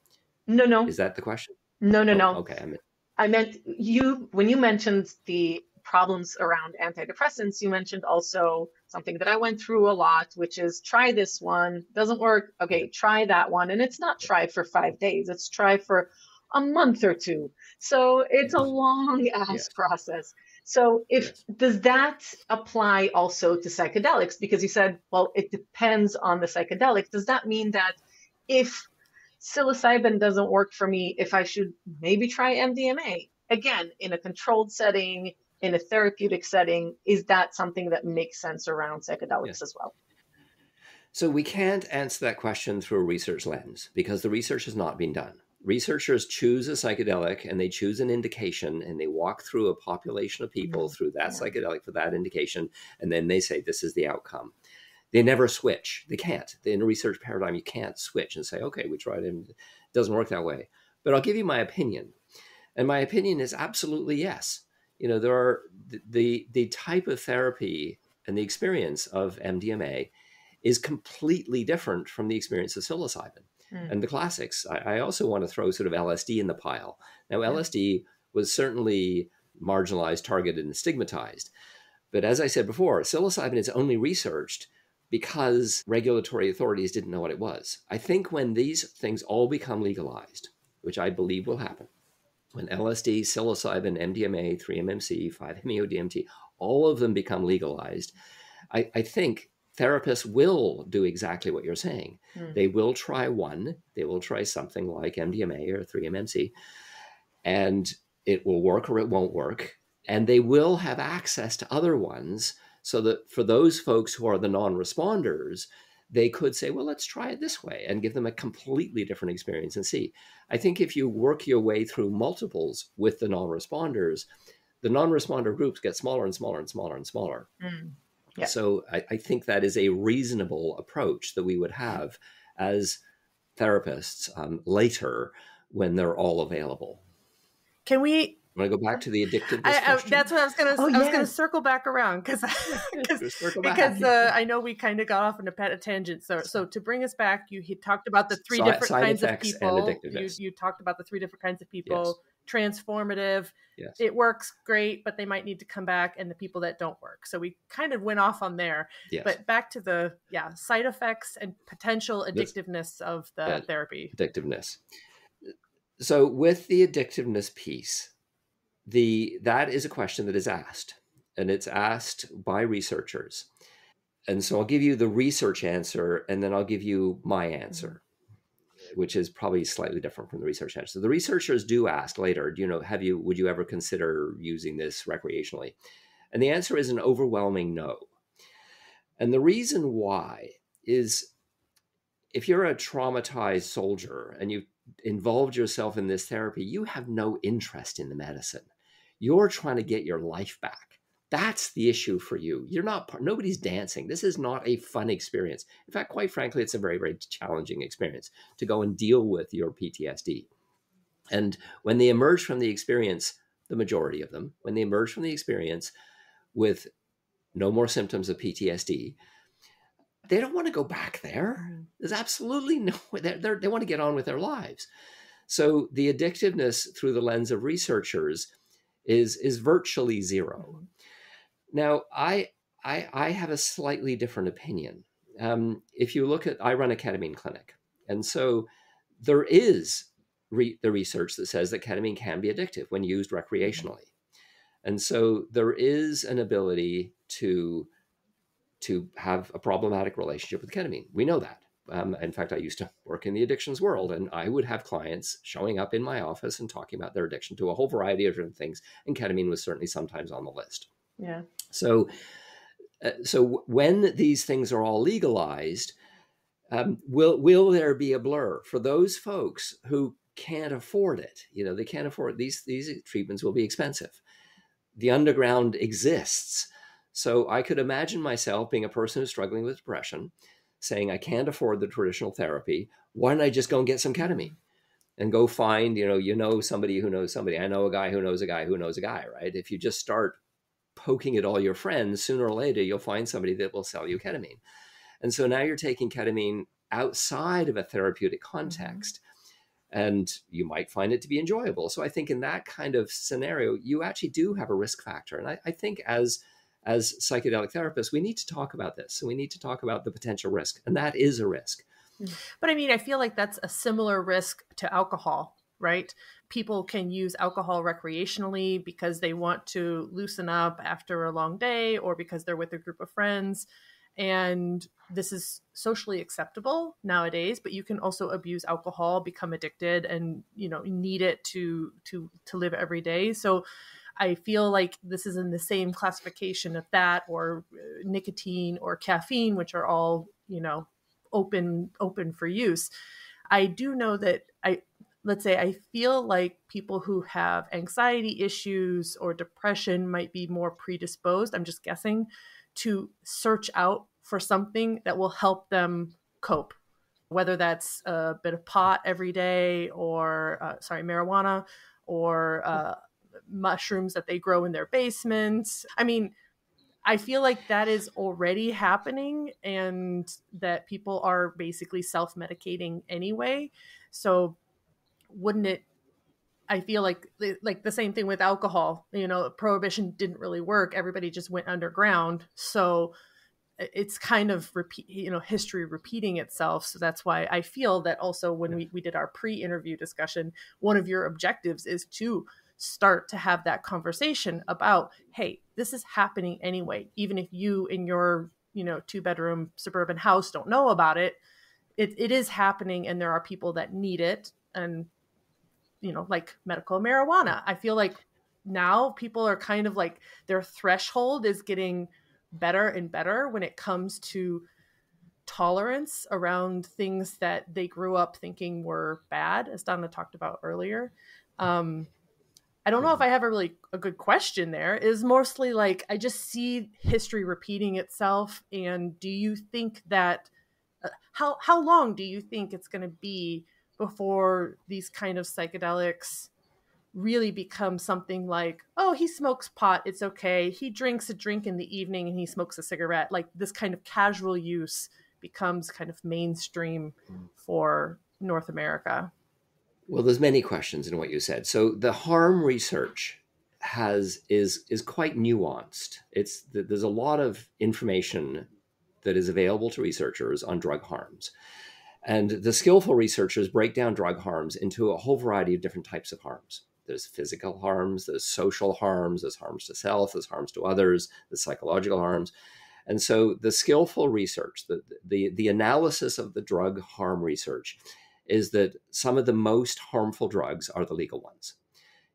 No. Is that the question? No. Okay. I meant when you mentioned the problems around antidepressants, you mentioned also something that I went through a lot, which is try this one, doesn't work. Okay, try that one. And it's not try for 5 days. It's try for a month or two. So it's a long ass Yes. process. So does that apply also to psychedelics? Because you said, well, it depends on the psychedelic. Does that mean that if psilocybin doesn't work for me, if I should maybe try MDMA again in a controlled setting, in a therapeutic setting? Is that something that makes sense around psychedelics as well? So we can't answer that question through a research lens because the research has not been done. Researchers choose a psychedelic and they choose an indication and they walk through a population of people through that psychedelic for that indication. And then they say, this is the outcome. They never switch. They can't. In a research paradigm, you can't switch and say, okay, we tried it and it doesn't work that way. But I'll give you my opinion. And my opinion is absolutely yes. There are the type of therapy and the experience of MDMA is completely different from the experience of psilocybin and the classics. I also want to throw sort of LSD in the pile. Now, LSD was certainly marginalized, targeted, and stigmatized. But as I said before, psilocybin is only researched because regulatory authorities didn't know what it was. I think when these things all become legalized, which I believe will happen, when LSD, psilocybin, MDMA, 3-MMC, 5-MeO-DMT, all of them become legalized, I think therapists will do exactly what you're saying. They will try one. They will try something like MDMA or 3-MMC, and it will work or it won't work. And they will have access to other ones so that for those folks who are the non-responders, they could say, well, let's try it this way and give them a completely different experience and see. I think if you work your way through multiples with the non-responders, the non-responder groups get smaller and smaller and smaller and smaller. Yeah. So I think that is a reasonable approach that we would have as therapists later when they're all available. Can we want to go back to the addictiveness question? That's what I was going to. I was going to circle back around because I know we kind of got off on a tangent. So to bring us back, you talked about the three different kinds of people. You talked about the three different kinds of people. Yes. Transformative. Yes. It works great, but they might need to come back, and the people that don't work. So we kind of went off on there. Yes. But back to the side effects and potential addictiveness of the therapy. Addictiveness. So with the addictiveness piece, that is a question that is asked, and it's asked by researchers. And so I'll give you the research answer, and then I'll give you my answer, which is probably slightly different from the research answer. So the researchers do ask later, would you ever consider using this recreationally? And the answer is an overwhelming no. And the reason why is if you're a traumatized soldier and you've involved yourself in this therapy, you have no interest in the medicine. You're trying to get your life back. That's the issue for you. Nobody's dancing. This is not a fun experience. In fact, quite frankly, it's a very, very challenging experience to go and deal with your PTSD. And when they emerge from the experience, the majority of them, when they emerge from the experience with no more symptoms of PTSD, they don't want to go back there. There's absolutely no way. They want to get on with their lives. So the addictiveness through the lens of researchers is virtually zero. Now, I have a slightly different opinion. If you look at, I run a ketamine clinic. And so there is the research that says that ketamine can be addictive when used recreationally. And so there is an ability to have a problematic relationship with ketamine. We know that. In fact, I used to work in the addictions world, and I would have clients showing up in my office and talking about their addiction to a whole variety of different things. And ketamine was certainly sometimes on the list. Yeah. So when these things are all legalized, will there be a blur for those folks who can't afford it? They can't afford these treatments will be expensive. The underground exists. So I could imagine myself being a person who's struggling with depression, saying, I can't afford the traditional therapy. Why don't I just go and get some ketamine and go find, somebody who knows somebody. I know a guy who knows a guy who knows a guy, right? If you just start poking at all your friends, sooner or later, you'll find somebody that will sell you ketamine. And so now you're taking ketamine outside of a therapeutic context, and you might find it to be enjoyable. So I think in that kind of scenario, you actually do have a risk factor. And I think as psychedelic therapists, we need to talk about this. So we need to talk about the potential risk, and that is a risk. But I mean, I feel like that's a similar risk to alcohol. right? People can use alcohol recreationally because they want to loosen up after a long day or because they're with a group of friends. And this is socially acceptable nowadays, but you can also abuse alcohol, become addicted, and, you know, need it to live every day. So I feel like this is in the same classification of that, or nicotine or caffeine, which are all, you know, open for use. I do know that let's say I feel like people who have anxiety issues or depression might be more predisposed, I'm just guessing, to search out for something that will help them cope, whether that's a bit of pot every day or, marijuana, or mushrooms that they grow in their basements. I mean, I feel like that is already happening and that people are basically self-medicating anyway. So wouldn't it, I feel like the same thing with alcohol, you know, prohibition didn't really work. Everybody just went underground. So it's kind of history repeating itself. So that's why I feel that also when we did our pre-interview discussion, one of your objectives is to start to have that conversation about, hey, this is happening anyway. Even if you in your, 2-bedroom suburban house don't know about it, it is happening, and there are people that need it. And, like medical marijuana, I feel like now people are kind of like, their threshold is getting better and better when it comes to tolerance around things that they grew up thinking were bad, as Danna talked about earlier. I don't know if I have a good question there. Is mostly like, I just see history repeating itself. And do you think that, how long do you think it's going to be before these kind of psychedelics really become something like, oh, he smokes pot, it's okay. He drinks a drink in the evening and he smokes a cigarette. Like, this kind of casual use becomes kind of mainstream for North America? Well, there's many questions in what you said. So the harm research is quite nuanced. There's a lot of information that is available to researchers on drug harms. And the skillful researchers break down drug harms into a whole variety of different types of harms. There's physical harms, there's social harms, there's harms to self, there's harms to others, there's psychological harms. And so the skillful research, the analysis of the drug harm research, is that some of the most harmful drugs are the legal ones.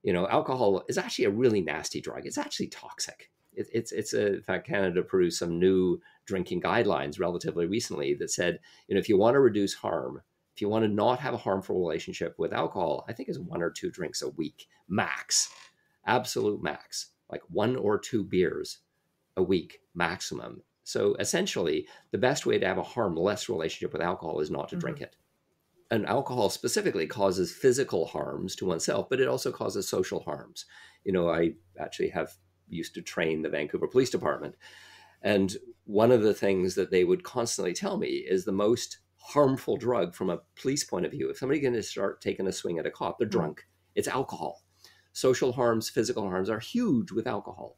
Alcohol is actually a really nasty drug. It's actually toxic. In fact, Canada produced some new drinking guidelines relatively recently that said, if you want to reduce harm, if you want to not have a harmful relationship with alcohol, I think it's 1 or 2 drinks a week, max, absolute max, like 1 or 2 beers a week maximum. So essentially, the best way to have a harmless relationship with alcohol is not to drink it. And alcohol specifically causes physical harms to oneself, but it also causes social harms. I actually used to train the Vancouver Police Department. And one of the things that they would constantly tell me is the most harmful drug from a police point of view. If somebody's going to start taking a swing at a cop, they're drunk. It's alcohol. Social harms, physical harms are huge with alcohol.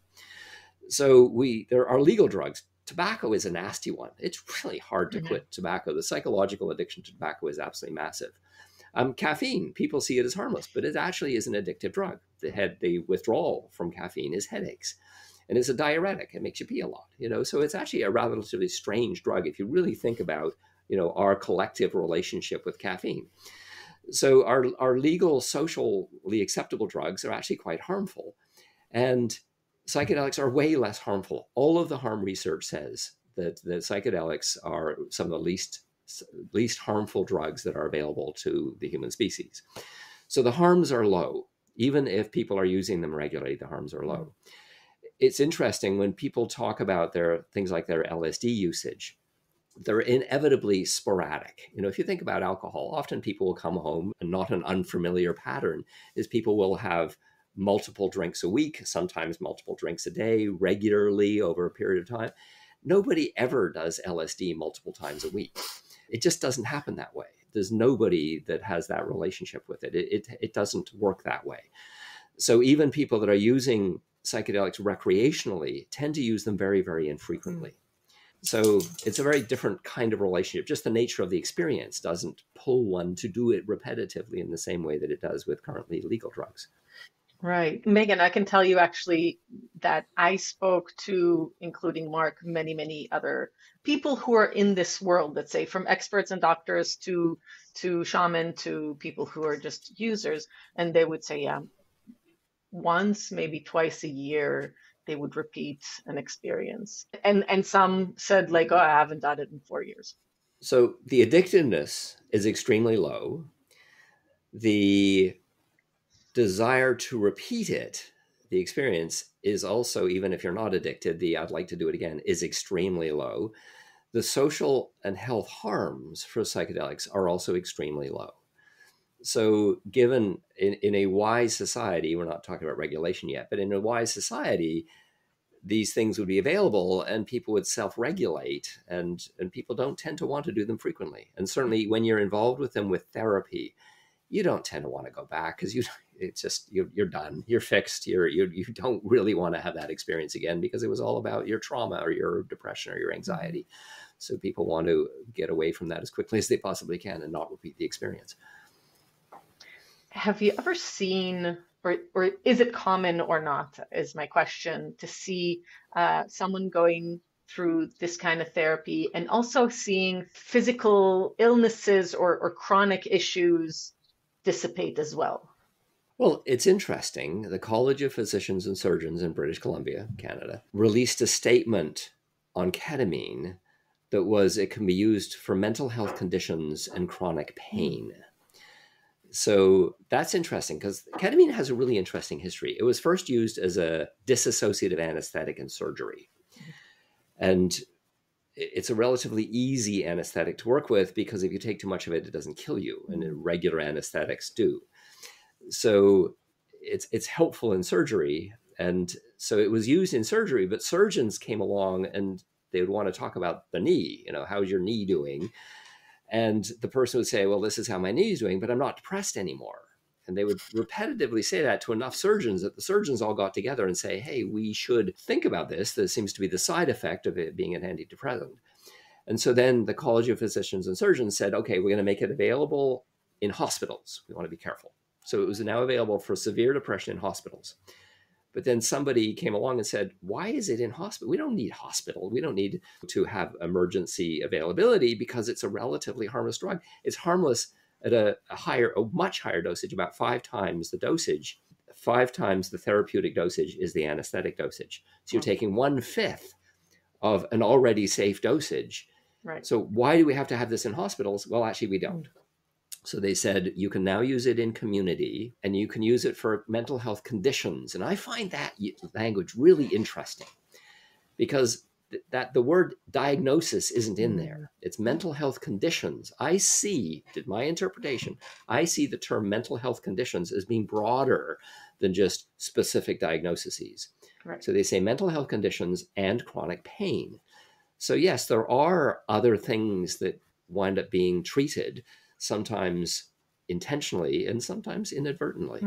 So there are legal drugs. Tobacco is a nasty one. It's really hard to quit tobacco. The psychological addiction to tobacco is absolutely massive. Caffeine, people see it as harmless, but it actually is an addictive drug. The withdrawal from caffeine is headaches, and it's a diuretic. It makes you pee a lot, so it's actually a relatively strange drug if you really think about, our collective relationship with caffeine. So our legal, socially acceptable drugs are actually quite harmful, and psychedelics are way less harmful. All of the harm research says that psychedelics are some of the least harmful drugs that are available to the human species. So the harms are low. Even if people are using them regularly, the harms are low. It's interesting when people talk about things like their LSD usage, they're inevitably sporadic. If you think about alcohol, often people will come home, and not an unfamiliar pattern is people will have multiple drinks a week, sometimes multiple drinks a day, regularly over a period of time. Nobody ever does LSD multiple times a week. It just doesn't happen that way. There's nobody that has that relationship with it. It doesn't work that way. So even people that are using psychedelics recreationally tend to use them very, very infrequently. So it's a very different kind of relationship. Just the nature of the experience doesn't pull one to do it repetitively in the same way that it does with currently legal drugs. Right. Megan, I can tell you actually that I spoke to, including Mark, many, many other people who are in this world, let's say from experts and doctors to shaman to people who are just users. And they would say, yeah, once, maybe twice a year, they would repeat an experience. And some said like, oh, I haven't done it in 4 years. So the addictiveness is extremely low. The desire to repeat it, the experience, is also, even if you're not addicted, the I'd like to do it again is extremely low. The social and health harms for psychedelics are also extremely low. So given in a wise society, we're not talking about regulation yet, but in a wise society, these things would be available and people would self-regulate, and people don't tend to want to do them frequently. And certainly when you're involved with them with therapy, you don't tend to want to go back because you're done, you're fixed, you don't really want to have that experience again because it was all about your trauma or your depression or your anxiety. So people want to get away from that as quickly as they possibly can and not repeat the experience. Have you ever seen, or is it common or not, is my question, to see someone going through this kind of therapy and also seeing physical illnesses or chronic issues dissipate as well? Well, it's interesting. The College of Physicians and Surgeons in British Columbia, Canada, released a statement on ketamine that was it can be used for mental health conditions and chronic pain. So that's interesting because ketamine has a really interesting history. It was first used as a dissociative anesthetic in surgery. And it's a relatively easy anesthetic to work with because if you take too much of it, it doesn't kill you. And regular anesthetics do. So it's helpful in surgery. And so it was used in surgery, but surgeons came along and they would want to talk about the knee. How's your knee doing? And the person would say, well, this is how my knee is doing, but I'm not depressed anymore. And they would repetitively say that to enough surgeons that the surgeons all got together and say, hey, we should think about this. This seems to be the side effect of it being an antidepressant. And so then the College of Physicians and Surgeons said, okay, we're going to make it available in hospitals. We want to be careful. So it was now available for severe depression in hospitals. But then somebody came along and said, why is it in hospital? We don't need hospital. We don't need to have emergency availability because it's a relatively harmless drug. It's harmless at a much higher dosage, about 5 times the dosage. 5 times the therapeutic dosage is the anesthetic dosage. So you're taking 1/5 of an already safe dosage. Right. So why do we have to have this in hospitals? Well, actually, we don't. So they said, you can now use it in community and you can use it for mental health conditions. And I find that language really interesting because that the word diagnosis isn't in there. It's mental health conditions. My interpretation, I see the term mental health conditions as being broader than just specific diagnoses. Right. So they say mental health conditions and chronic pain. So yes, there are other things that wind up being treated, sometimes intentionally and sometimes inadvertently.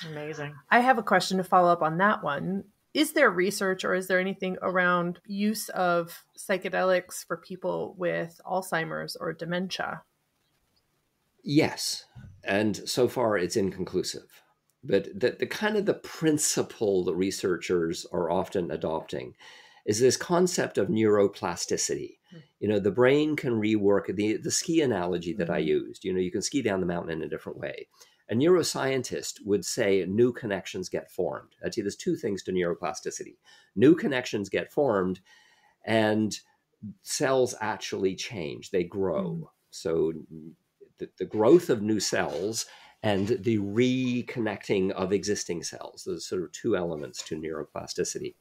Amazing. I have a question to follow up on that one. Is there research or is there anything around use of psychedelics for people with Alzheimer's or dementia? Yes. And so far it's inconclusive. But the kind of the principle that researchers are often adopting is this concept of neuroplasticity. The brain can rework the ski analogy that I used. You can ski down the mountain in a different way. A neuroscientist would say new connections get formed. Actually, there's 2 things to neuroplasticity. New connections get formed and cells actually change. They grow. So the growth of new cells and the reconnecting of existing cells, those sort of 2 elements to neuroplasticity.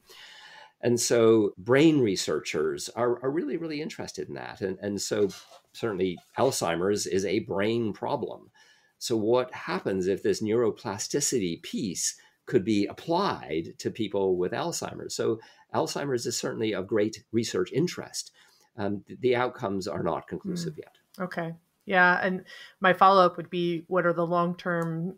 And so brain researchers are really, really interested in that. And so certainly Alzheimer's is a brain problem. So what happens if this neuroplasticity piece could be applied to people with Alzheimer's? So Alzheimer's is certainly of great research interest. The outcomes are not conclusive yet. Okay. Yeah. And my follow-up would be, what are the long-term,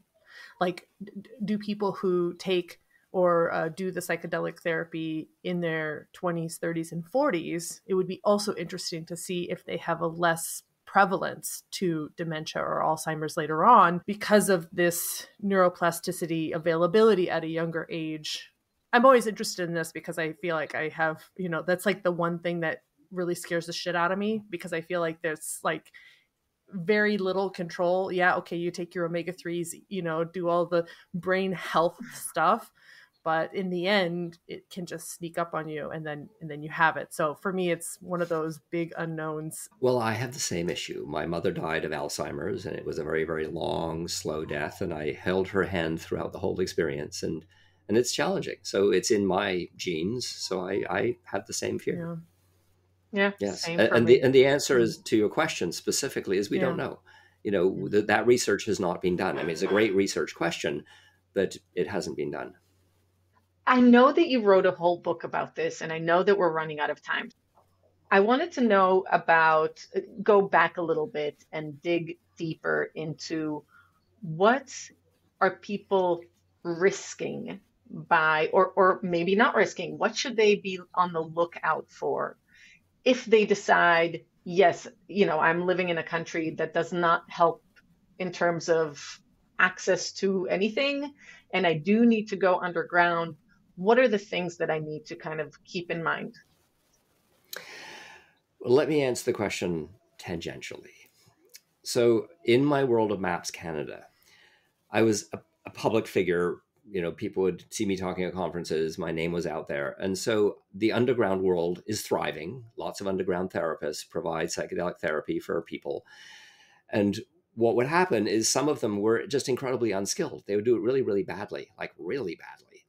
do people who take or do the psychedelic therapy in their 20s, 30s, and 40s, it would be also interesting to see if they have a less prevalence to dementia or Alzheimer's later on because of this neuroplasticity availability at a younger age. I'm always interested in this because I feel like I have, that's like the one thing that really scares the shit out of me, because I feel like there's like very little control. Yeah, okay, you take your omega-3s, do all the brain health stuff, but in the end it can just sneak up on you, and then you have it. So for me, it's one of those big unknowns. Well, I have the same issue. My mother died of Alzheimer's, and it was a very, very long, slow death, and I held her hand throughout the whole experience, and it's challenging. So it's in my genes, so I have the same fear. Yeah, yes. Same And the answer is, to your question specifically, is we don't know. That research has not been done. I mean, it's a great research question, but it hasn't been done. I know that you wrote a whole book about this, and I know that we're running out of time. I wanted to know go back a little bit and dig deeper into what are people risking by, or maybe not risking, what should they be on the lookout for if they decide, yes, I'm living in a country that does not help in terms of access to anything, and I do need to go underground. What are the things that I need to kind of keep in mind? Well, let me answer the question tangentially. So in my world of MAPS Canada, I was a public figure. People would see me talking at conferences. My name was out there. And so the underground world is thriving. Lots of underground therapists provide psychedelic therapy for people. And what would happen is some of them were just incredibly unskilled. They would do it really, really badly, like really badly.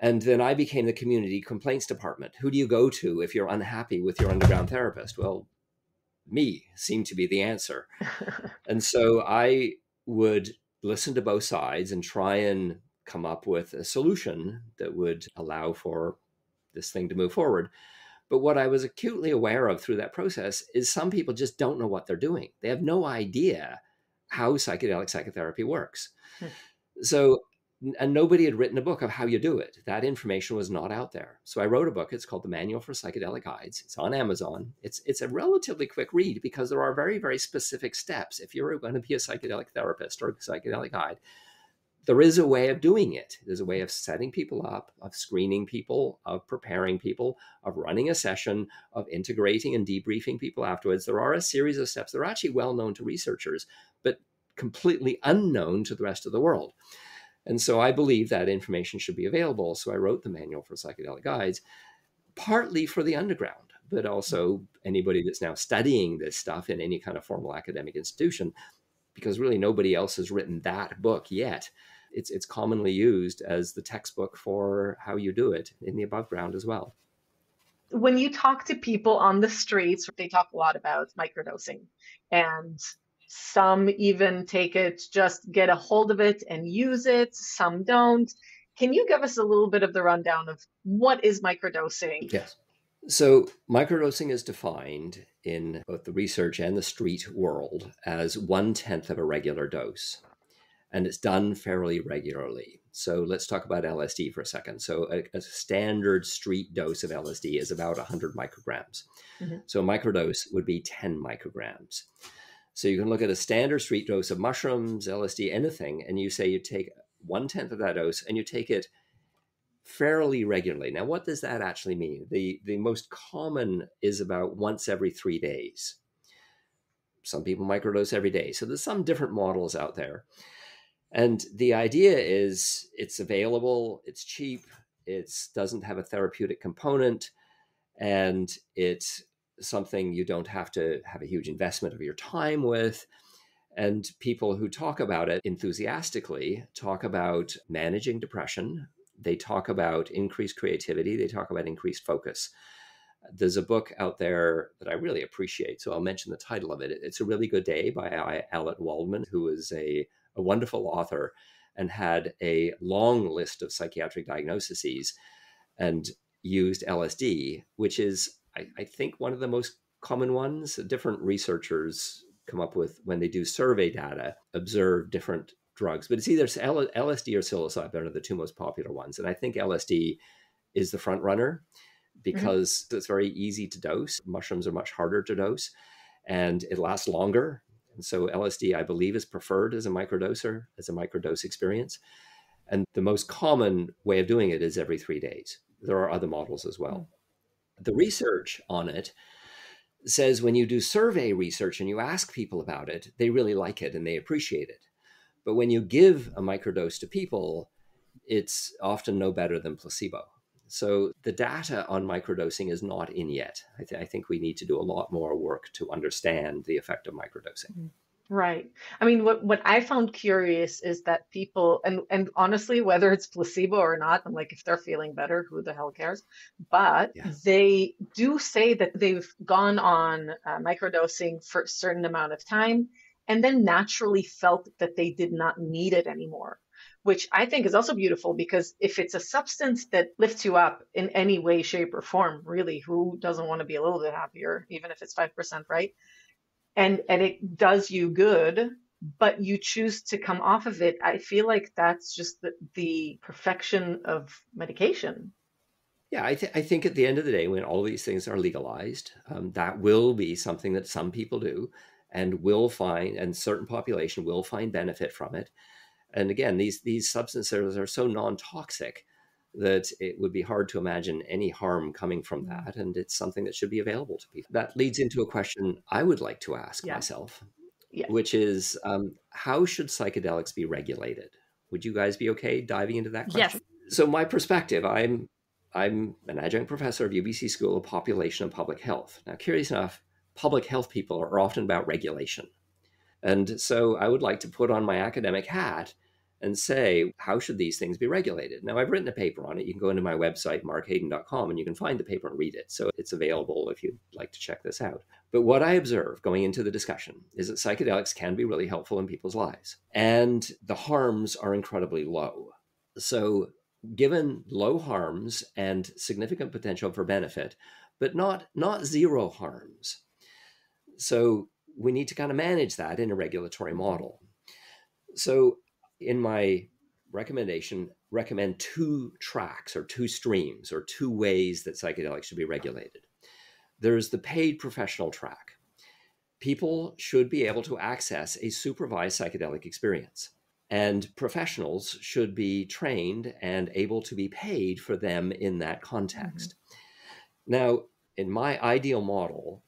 And then I became the community complaints department. Who do you go to if you're unhappy with your underground therapist? Well, me seemed to be the answer. And so I would listen to both sides and try and come up with a solution that would allow for this thing to move forward. But what I was acutely aware of through that process is some people just don't know what they're doing. They have no idea how psychedelic psychotherapy works. So, and nobody had written a book of how you do it. That information was not out there. So I wrote a book. It's called The Manual for Psychedelic Guides. It's on Amazon. It's a relatively quick read because there are very, very specific steps. If you're going to be a psychedelic therapist or a psychedelic guide, there is a way of doing it. There's a way of setting people up, of screening people, of preparing people, of running a session, of integrating and debriefing people afterwards. There are a series of steps that are actually well known to researchers, but completely unknown to the rest of the world. And so I believe that information should be available. So I wrote the Manual for Psychedelic Guides, partly for the underground, but also anybody that's now studying this stuff in any kind of formal academic institution, because really nobody else has written that book yet. It's commonly used as the textbook for how you do it in the above ground as well. When you talk to people on the streets, they talk a lot about microdosing, and some even take it, just get a hold of it and use it. Some don't. Can you give us a little bit of the rundown of what is microdosing? Yes. So microdosing is defined in both the research and the street world as 1/10 of a regular dose. And it's done fairly regularly. So let's talk about LSD for a second. So a standard street dose of LSD is about 100 micrograms. Mm-hmm. So a microdose would be 10 micrograms. So you can look at a standard street dose of mushrooms, LSD, anything, and you say you take 1/10 of that dose and you take it fairly regularly. Now, what does that actually mean? The most common is about once every 3 days. Some people microdose every day. So there's some different models out there. And the idea is it's available, it's cheap, it doesn't have a therapeutic component, and it's something you don't have to have a huge investment of your time with. And people who talk about it enthusiastically talk about managing depression. They talk about increased creativity. They talk about increased focus. There's a book out there that I really appreciate, so I'll mention the title of it. It's A Really Good Day by Alec Waldman, who is a wonderful author and had a long list of psychiatric diagnoses and used LSD, which is, I think, one of the most common ones. Different researchers come up with, when they do survey data, observe different drugs, but it's either LSD or psilocybin are the two most popular ones. And I think LSD is the front runner because it's very easy to dose. Mushrooms are much harder to dose and it lasts longer. And so LSD, I believe, is preferred as a microdose experience. And the most common way of doing it is every 3 days. There are other models as well. The research on it says when you do survey research and you ask people about it, they really like it and they appreciate it. But when you give a microdose to people, it's often no better than placebo. So the data on microdosing is not in yet. I think we need to do a lot more work to understand the effect of microdosing. Right. I mean, what I found curious is that people, and honestly, whether it's placebo or not, I'm like, if they're feeling better, who the hell cares? But they do say that they've gone on microdosing for a certain amount of time and then naturally felt that they did not need it anymore, which I think is also beautiful because if it's a substance that lifts you up in any way, shape, or form, really, who doesn't want to be a little bit happier, even if it's 5%, right? And it does you good, but you choose to come off of it. I feel like that's just the perfection of medication. Yeah, I think at the end of the day, when all these things are legalized, that will be something that some people do and will find, and certain population will find benefit from it. And again, these substances are so non-toxic that it would be hard to imagine any harm coming from that. And it's something that should be available to people. That leads into a question I would like to ask myself, which is how should psychedelics be regulated? Would you guys be okay diving into that question? Yes. So my perspective, I'm an adjunct professor of UBC School of Population and Public Health. Now, curious enough, public health people are often about regulation. And so I would like to put on my academic hat and say, how should these things be regulated? Now, I've written a paper on it. You can go into my website, markhaden.com, and you can find the paper and read it. So it's available if you'd like to check this out. But what I observe going into the discussion is that psychedelics can be really helpful in people's lives. And the harms are incredibly low. So given low harms and significant potential for benefit, but not zero harms. So we need to kind of manage that in a regulatory model. So in my recommendation, recommend two tracks or two streams or two ways that psychedelics should be regulated. There's the paid professional track. People should be able to access a supervised psychedelic experience, and professionals should be trained and able to be paid for them in that context. Now, in my ideal model,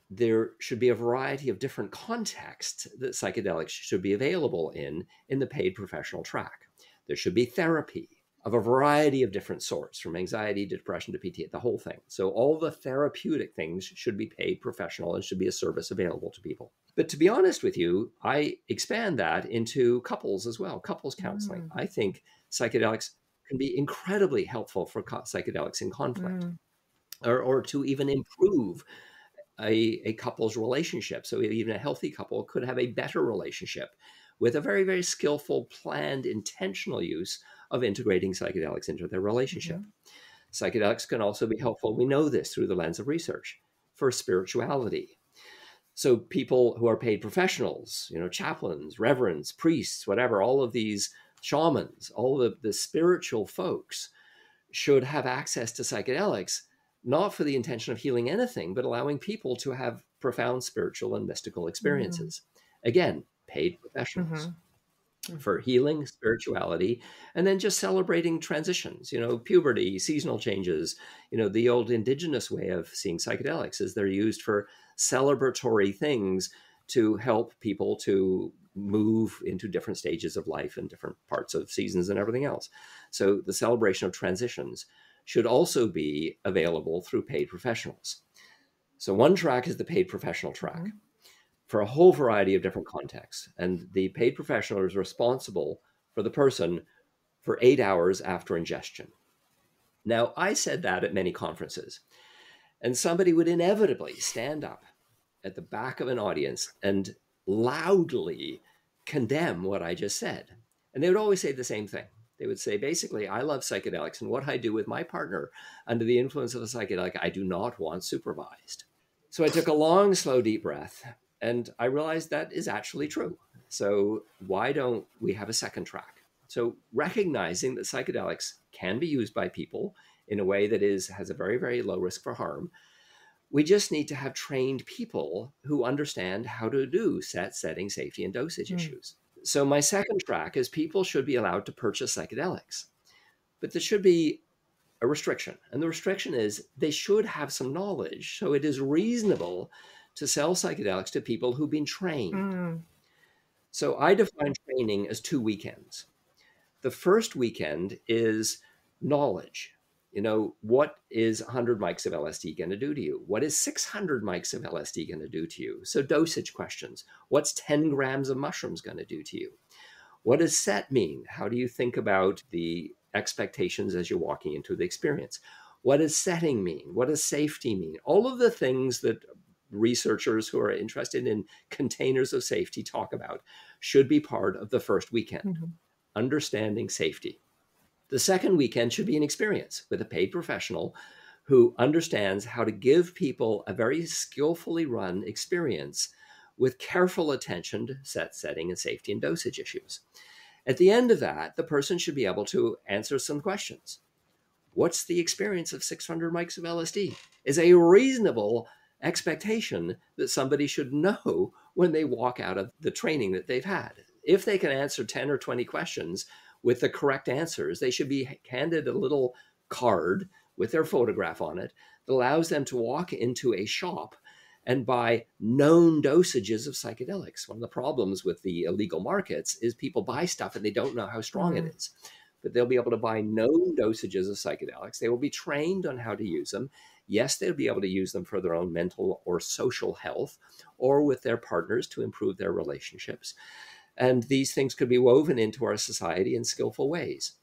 there should be a variety of different contexts that psychedelics should be available in the paid professional track. There should be therapy of a variety of different sorts, from anxiety to depression to PTSD, the whole thing. So all the therapeutic things should be paid professional and should be a service available to people. But to be honest with you, I expand that into couples as well, couples counseling. I think psychedelics can be incredibly helpful for psychedelics in conflict or to even improve a couple's relationship. So even a healthy couple could have a better relationship with a very, very skillful, planned, intentional use of integrating psychedelics into their relationship. Psychedelics can also be helpful, we know this through the lens of research, for spirituality. So people who are paid professionals, chaplains, reverends, priests, whatever, all of these shamans, all of the spiritual folks should have access to psychedelics, not for the intention of healing anything, but allowing people to have profound spiritual and mystical experiences. Again, paid professionals for healing, spirituality, and then just celebrating transitions, puberty, seasonal changes. The old indigenous way of seeing psychedelics is they're used for celebratory things to help people to move into different stages of life and different parts of seasons and everything else. So the celebration of transitions should also be available through paid professionals. So one track is the paid professional track for a whole variety of different contexts. And the paid professional is responsible for the person for 8 hours after ingestion. Now, I said that at many conferences, and somebody would inevitably stand up at the back of an audience and loudly condemn what I just said. And they would always say the same thing. They would say, basically, I love psychedelics, and what I do with my partner under the influence of a psychedelic, I do not want supervised. So I took a long, slow, deep breath, And I realized that is actually true. So why don't we have a second track? So recognizing that psychedelics can be used by people in a way that has a very, very low risk for harm, we just need to have trained people who understand how to do setting, safety, and dosage issues. So my second track is people should be allowed to purchase psychedelics, but there should be a restriction. And the restriction is they should have some knowledge. So it is reasonable to sell psychedelics to people who've been trained. So I define training as 2 weekends. The first weekend is knowledge. You know, what is 100 mics of LSD going to do to you? What is 600 mics of LSD going to do to you? So dosage questions. What's 10 grams of mushrooms going to do to you? What does set mean? How do you think about the expectations as you're walking into the experience? What does setting mean? What does safety mean? All of the things that researchers who are interested in containers of safety talk about should be part of the first weekend. Understanding safety. The second weekend should be an experience with a paid professional who understands how to give people a very skillfully run experience with careful attention to setting, and safety and dosage issues. At the end of that, the person should be able to answer some questions. What's the experience of 600 mics of LSD? Is a reasonable expectation that somebody should know when they walk out of the training that they've had. If they can answer 10 or 20 questions with the correct answers, they should be handed a little card with their photograph on it that allows them to walk into a shop and buy known dosages of psychedelics. One of the problems with the illegal markets is people buy stuff and they don't know how strong it is. But they'll be able to buy known dosages of psychedelics. They will be trained on how to use them. Yes, they'll be able to use them for their own mental or social health or with their partners to improve their relationships. And these things could be woven into our society in skillful ways.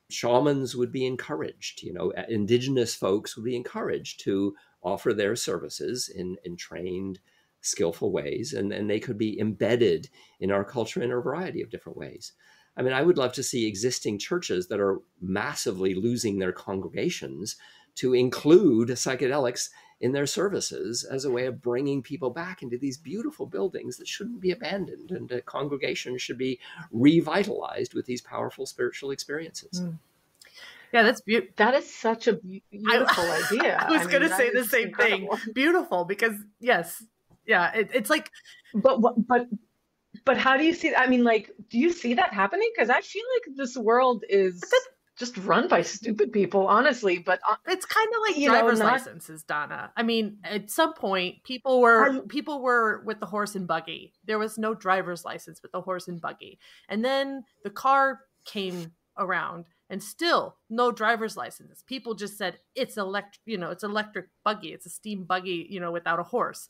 Shamans would be encouraged, indigenous folks would be encouraged to offer their services in trained, skillful ways, and they could be embedded in our culture in a variety of different ways. I mean, I would love to see existing churches that are massively losing their congregations to include psychedelics in their services as a way of bringing people back into these beautiful buildings that shouldn't be abandoned, and a congregation should be revitalized with these powerful spiritual experiences. Yeah, that's beautiful. That is such a beautiful idea. I was going to say the same thing. Beautiful, because yes, yeah, it's like, but how do you see that? I mean, like, do you see that happening? Because I feel like this world is just run by stupid people, honestly. But it's kind of like driver's licenses, Donna. I mean, at some point, people were with the horse and buggy. There was no driver's license with the horse and buggy, and then the car came around, and still no driver's license. People just said it's electric buggy. It's a steam buggy, without a horse.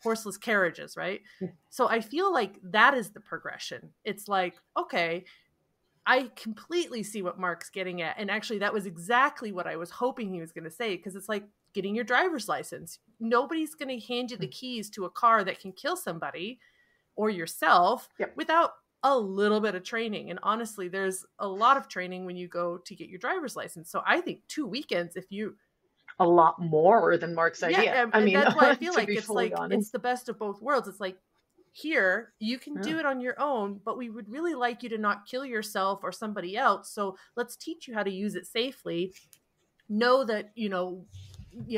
Horseless carriages, right? So I feel like that is the progression. It's like, okay, I completely see what Mark's getting at. And actually, that was exactly what I was hoping he was going to say, because it's like getting your driver's license. Nobody's going to hand you the keys to a car that can kill somebody or yourself without a little bit of training. And honestly, there's a lot of training when you go to get your driver's license. So I think 2 weekends, if you... a lot more than Mark's idea. Yeah, I mean, that's why I feel like it's the best of both worlds. It's like, here, you can do it on your own, but we would really like you to not kill yourself or somebody else. So let's teach you how to use it safely. Know that, you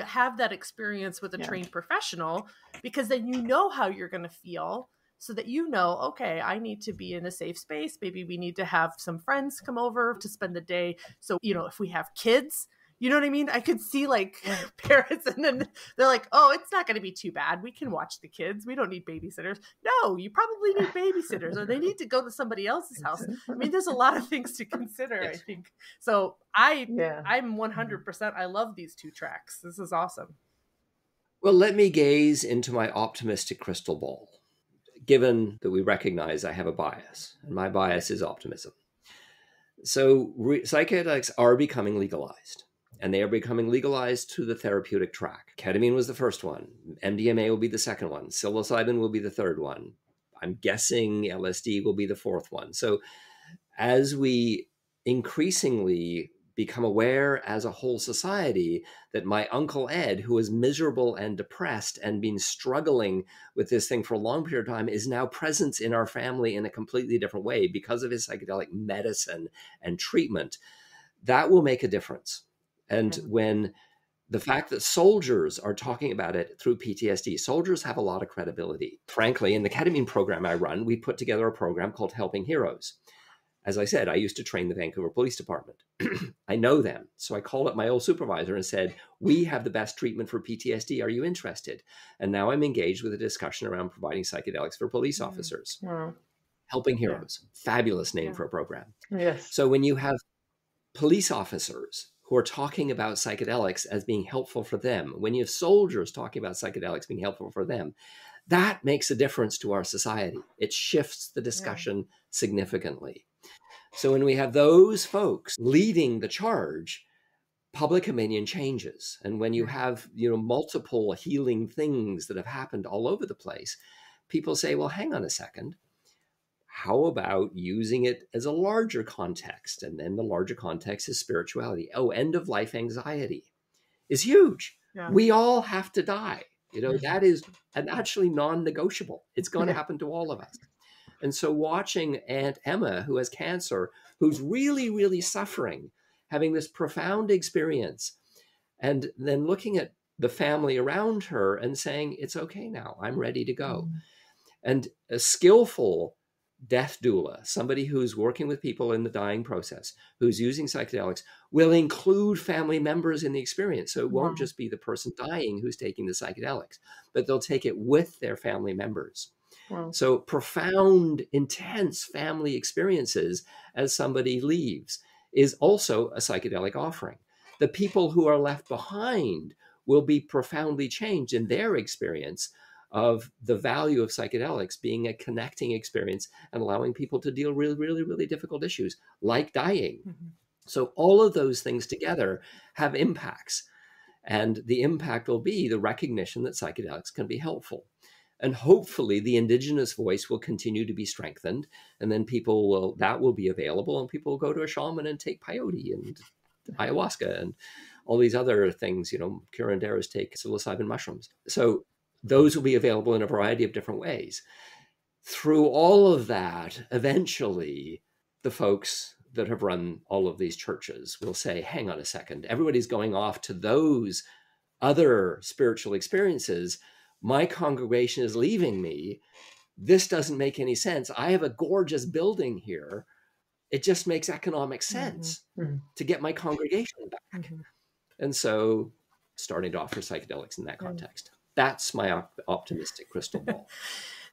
have that experience with a trained professional, because then you know how you're going to feel, so that okay, I need to be in a safe space. Maybe we need to have some friends come over to spend the day. So, if we have kids, you know what I mean? I could see like parents, and then they're like, oh, it's not going to be too bad. We can watch the kids. We don't need babysitters. No, you probably need babysitters, or they need to go to somebody else's house. I mean, there's a lot of things to consider, I think. So I'm 100%. I love these 2 tracks. This is awesome. Well, let me gaze into my optimistic crystal ball, given that we recognize I have a bias, and my bias is optimism. So psychedelics are becoming legalized. And they are becoming legalized to the therapeutic track. Ketamine was the first one. MDMA will be the second one. Psilocybin will be the third one. I'm guessing LSD will be the fourth one. So as we increasingly become aware as a whole society that my Uncle Ed, who was miserable and depressed and been struggling with this thing for a long period of time, is now present in our family in a completely different way because of his psychedelic medicine and treatment, that will make a difference. And when the fact that soldiers are talking about it through PTSD, soldiers have a lot of credibility. Frankly, in the ketamine program I run, we put together a program called Helping Heroes. As I said, I used to train the Vancouver Police Department. I know them. So I called up my old supervisor and said, we have the best treatment for PTSD. Are you interested? And now I'm engaged with a discussion around providing psychedelics for police officers. Wow. Helping Heroes. Fabulous name for a program. Yes. So when you have police officers who are talking about psychedelics as being helpful for them, when you have soldiers talking about psychedelics being helpful for them, that makes a difference to our society. It shifts the discussion significantly. So when we have those folks leading the charge, public opinion changes. And when you have, multiple healing things that have happened all over the place, people say, well, hang on a second. How about using it as a larger context? And then the larger context is spirituality. Oh, end of life anxiety is huge. Yeah. We all have to die. That is actually non-negotiable. It's going to happen to all of us. And so watching Aunt Emma, who has cancer, who's really, really suffering, having this profound experience, and then looking at the family around her and saying, it's okay now, I'm ready to go. And a skillful death doula, somebody who's working with people in the dying process, who's using psychedelics, will include family members in the experience. So it won't just be the person dying who's taking the psychedelics, but they'll take it with their family members. So profound, intense family experiences as somebody leaves is also a psychedelic offering. The people who are left behind will be profoundly changed in their experience of the value of psychedelics being a connecting experience and allowing people to deal with really, really difficult issues like dying. So all of those things together have impacts. And the impact will be the recognition that psychedelics can be helpful. And hopefully the indigenous voice will continue to be strengthened. And then that will be available, and people will go to a shaman and take peyote and ayahuasca and all these other things. Curanderos take psilocybin mushrooms. So those will be available in a variety of different ways. Through all of that, eventually the folks that have run all of these churches will say, hang on a second, everybody's going off to those other spiritual experiences. My congregation is leaving me. This doesn't make any sense. I have a gorgeous building here. It just makes economic sense to get my congregation back. And so starting to offer psychedelics in that context. That's my optimistic crystal ball.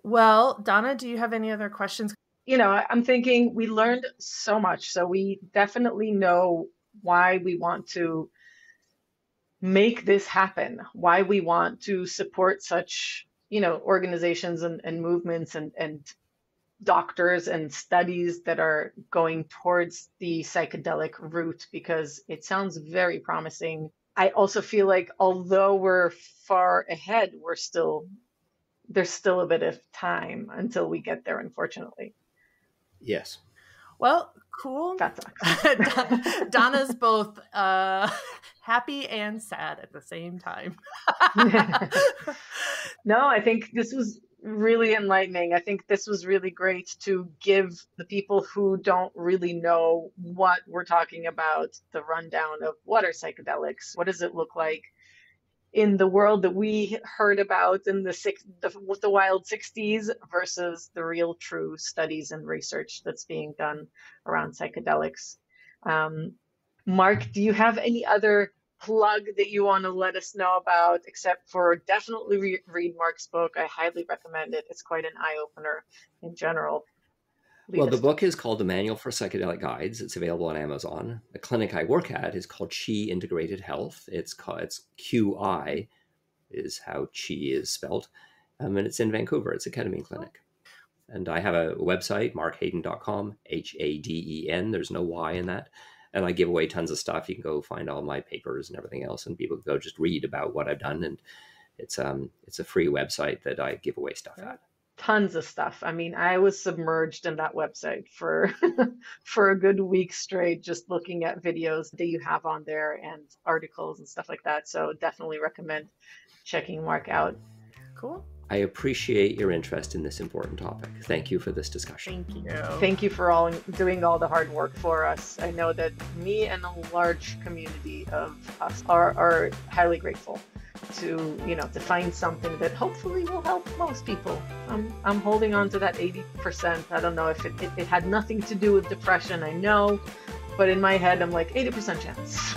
Well, Danna, do you have any other questions? I'm thinking we learned so much. So we definitely know why we want to make this happen, why we want to support such, organizations and movements and doctors and studies that are going towards the psychedelic route, because it sounds very promising. I also feel like although we're far ahead, there's still a bit of time until we get there, unfortunately. Yes. Well, cool. That sucks. Danna's both happy and sad at the same time. No, I think this was really enlightening. I think this was really great to give the people who don't really know what we're talking about the rundown of what are psychedelics, what does it look like in the world that we heard about in the wild 60s versus the real true studies and research that's being done around psychedelics. Mark, do you have any other plug that you want to let us know about, except for definitely read Mark's book? I highly recommend it. It's quite an eye-opener in general. Well, the book is called The Manual for Psychedelic Guides. It's available on Amazon. The clinic I work at is called Chi Integrated Health. It's QI is how Chi is spelled. And it's in Vancouver. It's a ketamine clinic. And I have a website, markhaden.com, Haden. There's no Y in that. And I give away tons of stuff. You can go find all my papers and everything else, and people can go just read about what I've done. And it's a free website that I give away stuff at. tons of stuff. I mean, I was submerged in that website for for a good week straight, just looking at videos that you have on there and articles and stuff like that. So definitely recommend checking Mark out. Cool. I appreciate your interest in this important topic. Thank you for this discussion. Thank you. Thank you for all doing all the hard work for us. I know that me and a large community of us are highly grateful to, you know, to find something that hopefully will help most people. I'm holding on to that 80%. I don't know if it had nothing to do with depression, I know, but in my head I'm like 80% chance.